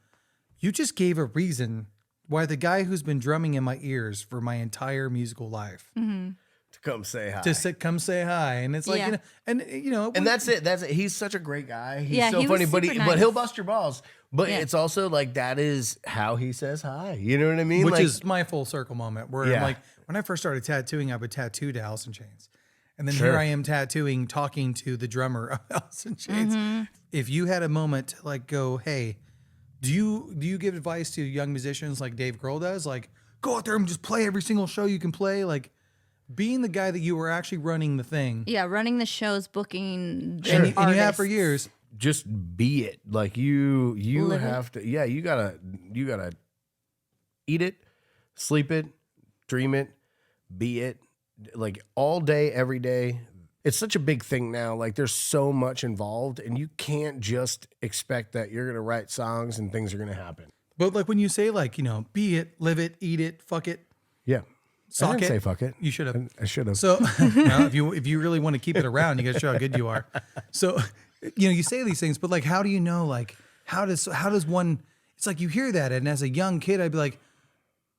you just gave a reason why the guy who's been drumming in my ears for my entire musical life to come say hi. come say hi, and it's like, Yeah. And that's it. That's it. He's such a great guy. He's Yeah, so he was funny, but super but he'll nice. bust your balls. But Yeah. it's also like, that is how he says hi. You know what I mean? which Like, is my full circle moment where I'm Yeah. like, when I first started tattooing, I would tattoo to Alice in Chains. And then Sure. here I am tattooing, talking to the drummer of Alice in Chains. If you had a moment to like go, hey, do you give advice to young musicians like Dave Grohl does? Like, go out there and just play every single show you can play. Like, being the guy that you were actually running the thing. Yeah, running the shows, booking. The And you have for artists. years. just be it. Like, you Live it. have to, yeah, you gotta eat it, sleep it, dream it, be it, like, all day, every day. It's such a big thing now. Like, there's so much involved, and you can't just expect that you're gonna write songs and things are gonna happen. But like when you say like, be it, live it, eat it, fuck it, Yeah. I sock didn't it. say fuck it. You should have. I should have. So well, if you really want to keep it around, you got to show how good you are. So you say these things, but like, how do you know? Like, how does one? It's like you hear that, and as a young kid, I'd be like,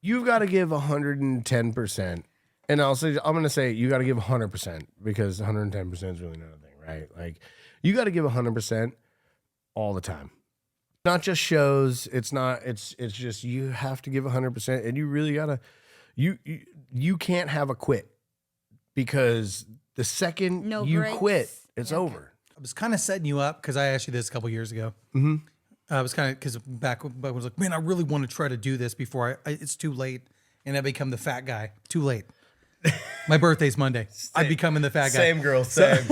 You've got to give 110%. And I'm going to say you got to give 100%, because 110% is really not a thing, right? Like, you got to give 100% all the time. Not just shows. It's just, you have to give 100%, and you really got to, you can't have a quit, because the second No you breaks. quit, it's Yeah. over. I was kind of setting you up because I asked you this a couple years ago. I was kind of because back I was like, man, I really want to try to do this before it's too late, and I become the fat guy. Too late. My birthday's Monday. I'm becoming the fat guy. Same girl, same.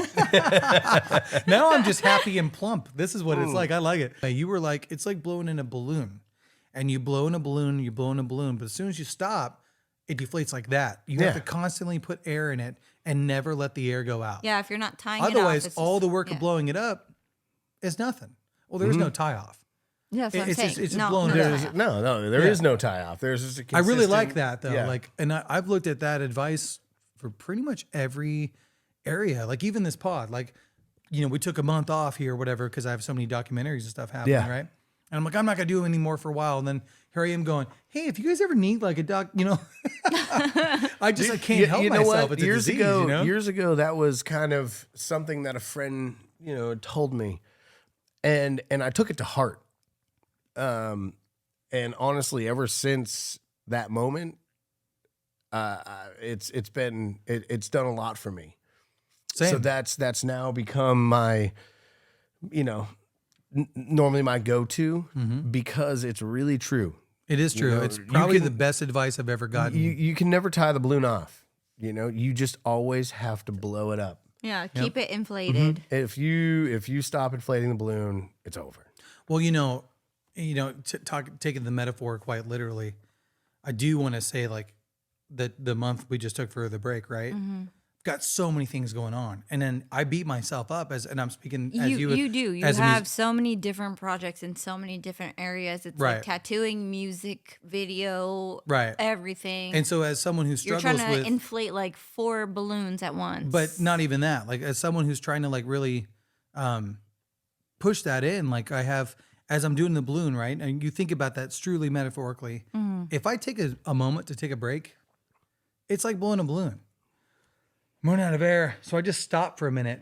Now I'm just happy and plump. This is what it's like. I like it. You were like, it's like blowing in a balloon, and you blow in a balloon, you blow in a balloon, but as soon as you stop, it deflates like that. You have Yeah. to constantly put air in it and never let the air go out. Yeah, if you're not tying it off, Otherwise, it's all just- the work yeah. of blowing it up is nothing. Well, there is no tie off. Yeah, that's what I'm it's saying. just- it's just no, blown no, down. no, There's, no. no, there is Yeah. no tie off. There's just a I really consistent- like that though. Yeah. Like, and I've looked at that advice for pretty much every area. Like even this pod, like, we took a month off here or whatever, because I have so many documentaries and stuff happening, Yeah. right? And I'm like, I'm not gonna do it anymore for a while. And then here I am going, hey, if you guys ever need like a doc, I can't help myself. It's a years disease, ago, years ago, that was kind of something that a friend, told me, and I took it to heart. And honestly, ever since that moment, it's done a lot for me. Same. So that's now become my, normally my go-to, because it's really true. It is true. know, It's you probably can- the best advice I've ever gotten. You can never tie the balloon off. You just always have to blow it up. Yeah, keep it inflated. If you stop inflating the balloon, it's over. Well, taking the metaphor quite literally, I do want to say like the month we just took for the break, right? Got so many things going on, and then I beat myself up and I'm speaking as You do. You as a have so many different projects in so many different areas. It's Right. like tattooing, music, video, Right. everything. And so as someone who You're struggles trying to with, inflate like 4 balloons at once. but not even that, like as someone who's trying to like really push that in, like I have as I'm doing the balloon, right? And you think about that truly metaphorically. If I take a moment to take a break, it's like blowing a balloon. I'm running out of air, so I just stop for a minute.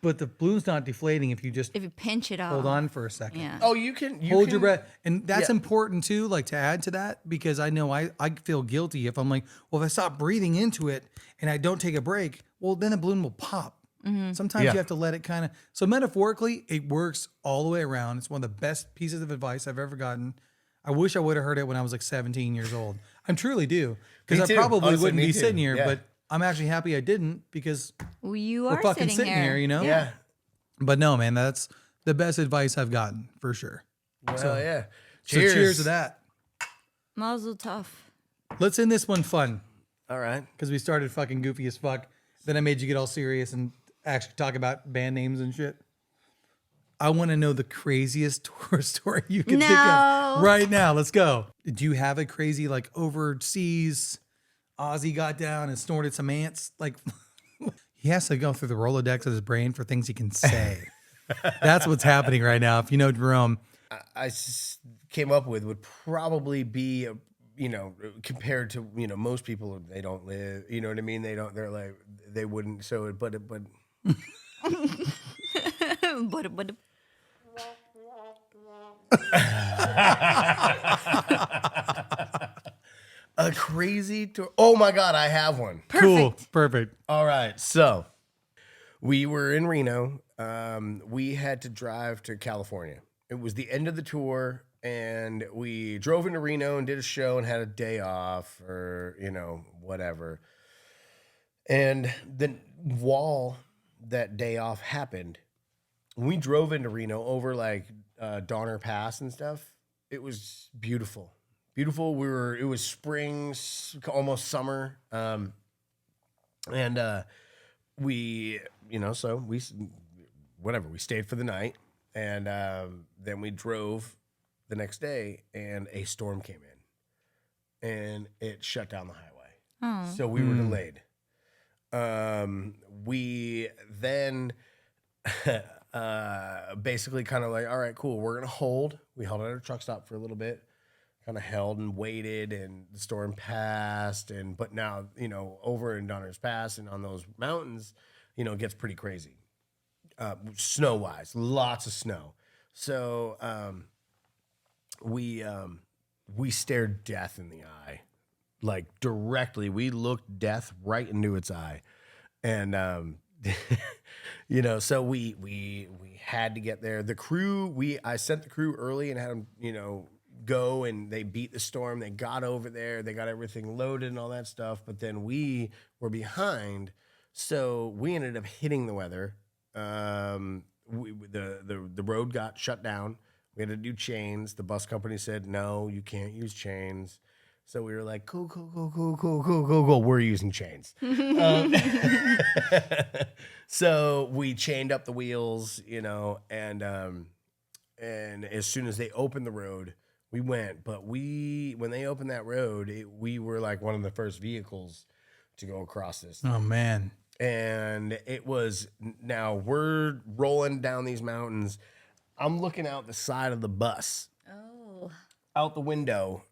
But the balloon's not deflating if you just if you pinch it off. hold on for a second. Yeah. Oh, you can Hold your breath. And that's Yeah. important too, like to add to that, because I know I feel guilty if I'm like, well, if I stop breathing into it and I don't take a break, well, then the balloon will pop. Sometimes Yeah. you have to let it kind of, so metaphorically, it works all the way around. It's one of the best pieces of advice I've ever gotten. I wish I would have heard it when I was like 17 years old. I truly do. Because Me I too. probably Honestly, wouldn't me be too. sitting here, Yeah. but I'm actually happy I didn't because Well, you we're are fucking sitting here, you know? Yeah. But no, man, that's the best advice I've gotten for sure. Well, yeah. So cheers to that. Mazel tough. Let's end this one fun All right. because we started fucking goofy as fuck. Then I made you get all serious and actually talk about band names and shit. I want to know the craziest tour story you can think of right now. Let's go. Do you have a crazy like overseas Ozzy got down and snorted some ants? Like he has to go through the Rolodex of his brain for things he can say. That's what's happening right now. If you know Jerome, Came up with would probably be compared to most people, they don't live, you know what I mean, they're like they wouldn't, so but but a crazy tour. Oh my god, I have one. cool, perfect. All right, so we were in Reno. We had to drive to California. It was the end of the tour, and we drove into Reno and did a show and had a day off, or whatever. And then while that day off happened, we drove into Reno over like Donner Pass and stuff. It was beautiful, beautiful. It was spring, almost summer, and we we stayed for the night, and then we drove the next day, and a storm came in, and it shut down the highway. So we were delayed. We then basically kind of like, all right, cool, we're gonna hold. We held at a truck stop for a little bit, kind of held and waited, and the storm passed. But now, over in Donner's Pass and on those mountains, it gets pretty crazy. Snow wise, lots of snow. So we stared death in the eye, like directly. We looked death right into its eye, and so we had to get there. The crew, I sent the crew early and had them, go, and they beat the storm. They got over there, they got everything loaded and all that stuff. But then we were behind, so we ended up hitting the weather. The road got shut down. We had to do chains. The bus company said, no, you can't use chains. So we were like, cool. We're using chains. So we chained up the wheels, and as soon as they opened the road, we went. But when they opened that road, we were like one of the first vehicles to go across this. Oh man. And it was, now we're rolling down these mountains. I'm looking out the side of the bus, out the window,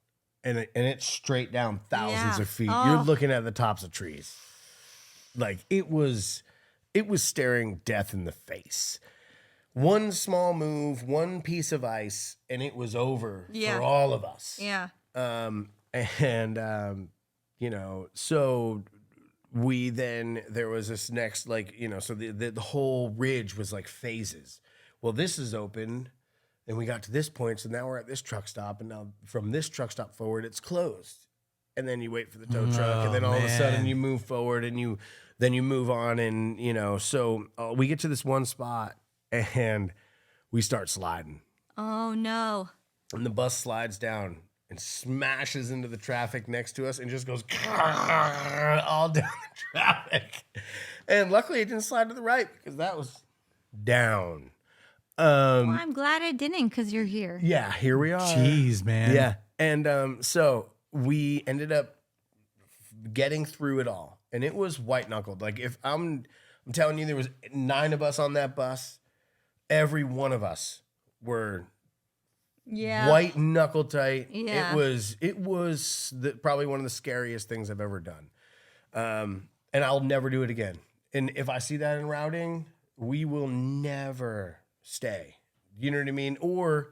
and it's straight down thousands of feet. You're looking at the tops of trees. Like it was staring death in the face. One small move, one piece of ice, and it was over for all of us. Yeah. So we then, there was this next, so the whole ridge was like phases. Well, this is open, and we got to this point, so now we're at this truck stop, and now from this truck stop forward, it's closed. And then you wait for the tow truck, and then all of a sudden you move forward, and Then you move on, and so we get to this one spot, and we start sliding, Oh no. and the bus slides down and smashes into the traffic next to us, and just goes all down the traffic. And luckily, it didn't slide to the right because that was down. Well, I'm glad I didn't because you're here. Yeah, here we are. Jeez, man. Yeah. And so we ended up getting through it all. And it was white knuckled. Like if I'm telling you, there was 9 of us on that bus. Every one of us were Yeah. white knuckle tight. Yeah. It was probably one of the scariest things I've ever done. And I'll never do it again. And if I see that in routing, we will never stay. You know what I mean? Or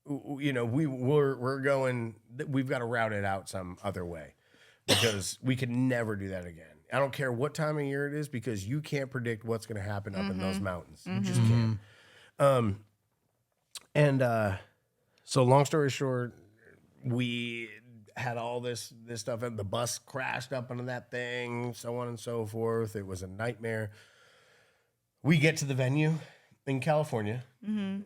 we're going. We've got to route it out some other way because we can never do that again. I don't care what time of year it is because you can't predict what's going to happen up in those mountains. You just can't. So long story short, we had all this stuff, and the bus crashed up into that thing, so on and so forth. It was a nightmare. We get to the venue in California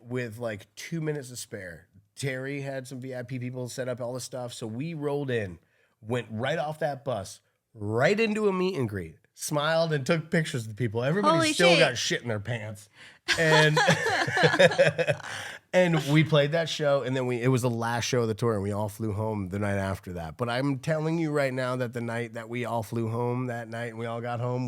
with like 2 minutes to spare. Terry had some VIP people set up all this stuff, so we rolled in, went right off that bus, right into a meet and greet, smiled and took pictures of the people. Everybody Holy still shit. got shit in their pants. And and we played that show, and then it was the last show of the tour, and we all flew home the night after that. But I'm telling you right now that the night that we all flew home that night and we all got home,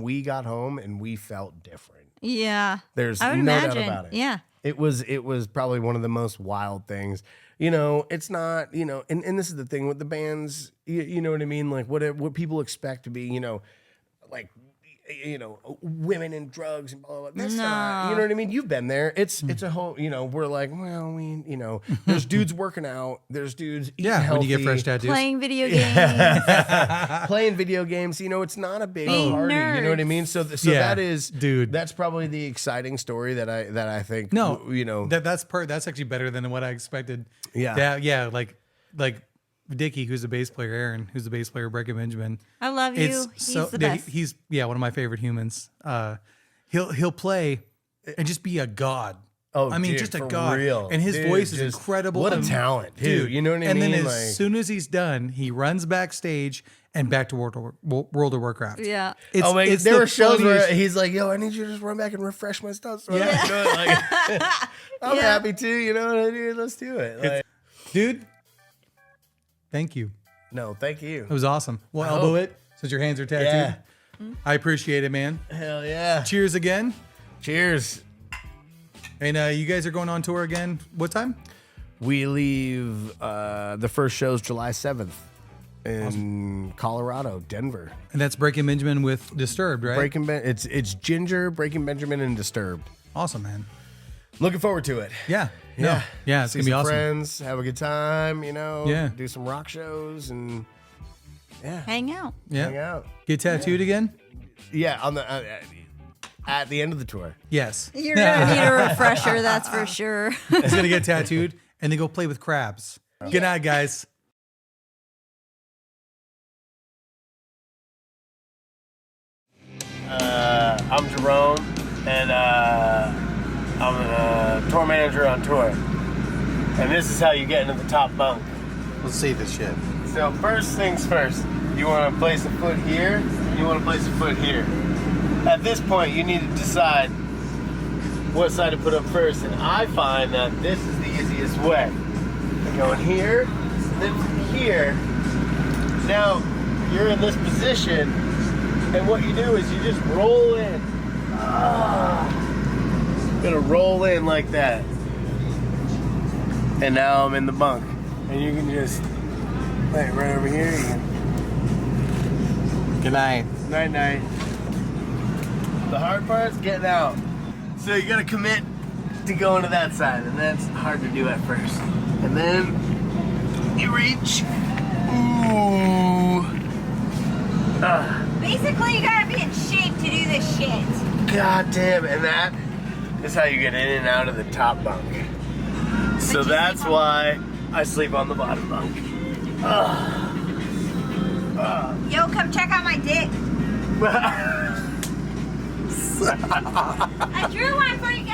and we felt different. Yeah. There's I would no imagine. doubt about it. Yeah. It was probably one of the most wild things. It's not, and this is the thing with the bands, you know what I mean? Like what people expect to be, like, women and drugs and blah, blah, blah. That's not, you know what I mean? You've been there. It's a whole, we're like, well, there's dudes working out. There's dudes eating healthy. When you get fresh tattoos. Playing video games. Playing video games, it's not a big Being party. You know what I mean? So Yeah, that is, dude. That's probably the exciting story that I think. No, that's that's actually better than what I expected. Yeah. Like Dickie, who's the bass player, Aaron, who's the bass player, Breaking Benjamin. I love you. He's the best. He's one of my favorite humans. He'll play and just be a god. Oh, I mean, dude, just a for god. real. And his Dude, voice is just- incredible. what a And- talent, dude. You know what I and mean? then Like- as soon as he's done, he runs backstage and back to World of Warcraft. Yeah. It's there the were shows where funniest- he's like, "Yo, I need you to just run back and refresh my stuff." So Yeah. I'm happy to. Dude, let's do it. Like, dude. Thank you. no, thank you. It was awesome. We'll I elbow hope. it since your hands are tattooed. Yeah. I appreciate it, man. Hell yeah! Cheers again. Cheers. And you guys are going on tour again. What time? We leave. The first show's July 7th in Colorado, Denver. And that's Breaking Benjamin with Disturbed, right? It's Ginger, Breaking Benjamin, and Disturbed. Awesome, man. Looking forward to it. Yeah. No. Yeah, it's See going to be some awesome. friends, have a good time, Yeah. do some rock shows and Hang out. hang Yeah. out. Get tattooed again? Yeah, on the at the end of the tour. Yes. You're going to need a refresher, that's for sure. He's going to get tattooed and then go play with crabs. Good night, guys. I'm Jerome, and I'm a tour manager on tour. And this is how you get into the top bunk. Let's see this shit. So first things first, you want to place a foot here, you want to place a foot here. At this point, you need to decide what side to put up first, and I find that this is the easiest way. I go in here, then from here. Now, you're in this position, and what you do is you just roll in. Gonna roll in like that. And now I'm in the bunk. And you can just lay it right over here. You can, Good night. night night. The hard part is getting out. So you gotta commit to going to that side, and that's hard to do at first. And then you reach. Ooh. Basically, you gotta be in shape to do this shit. God damn, and that is how you get in and out of the top bunk. So you that's sleep on- why I sleep on the bottom bunk. Yo, come check out my dick. I drew one for you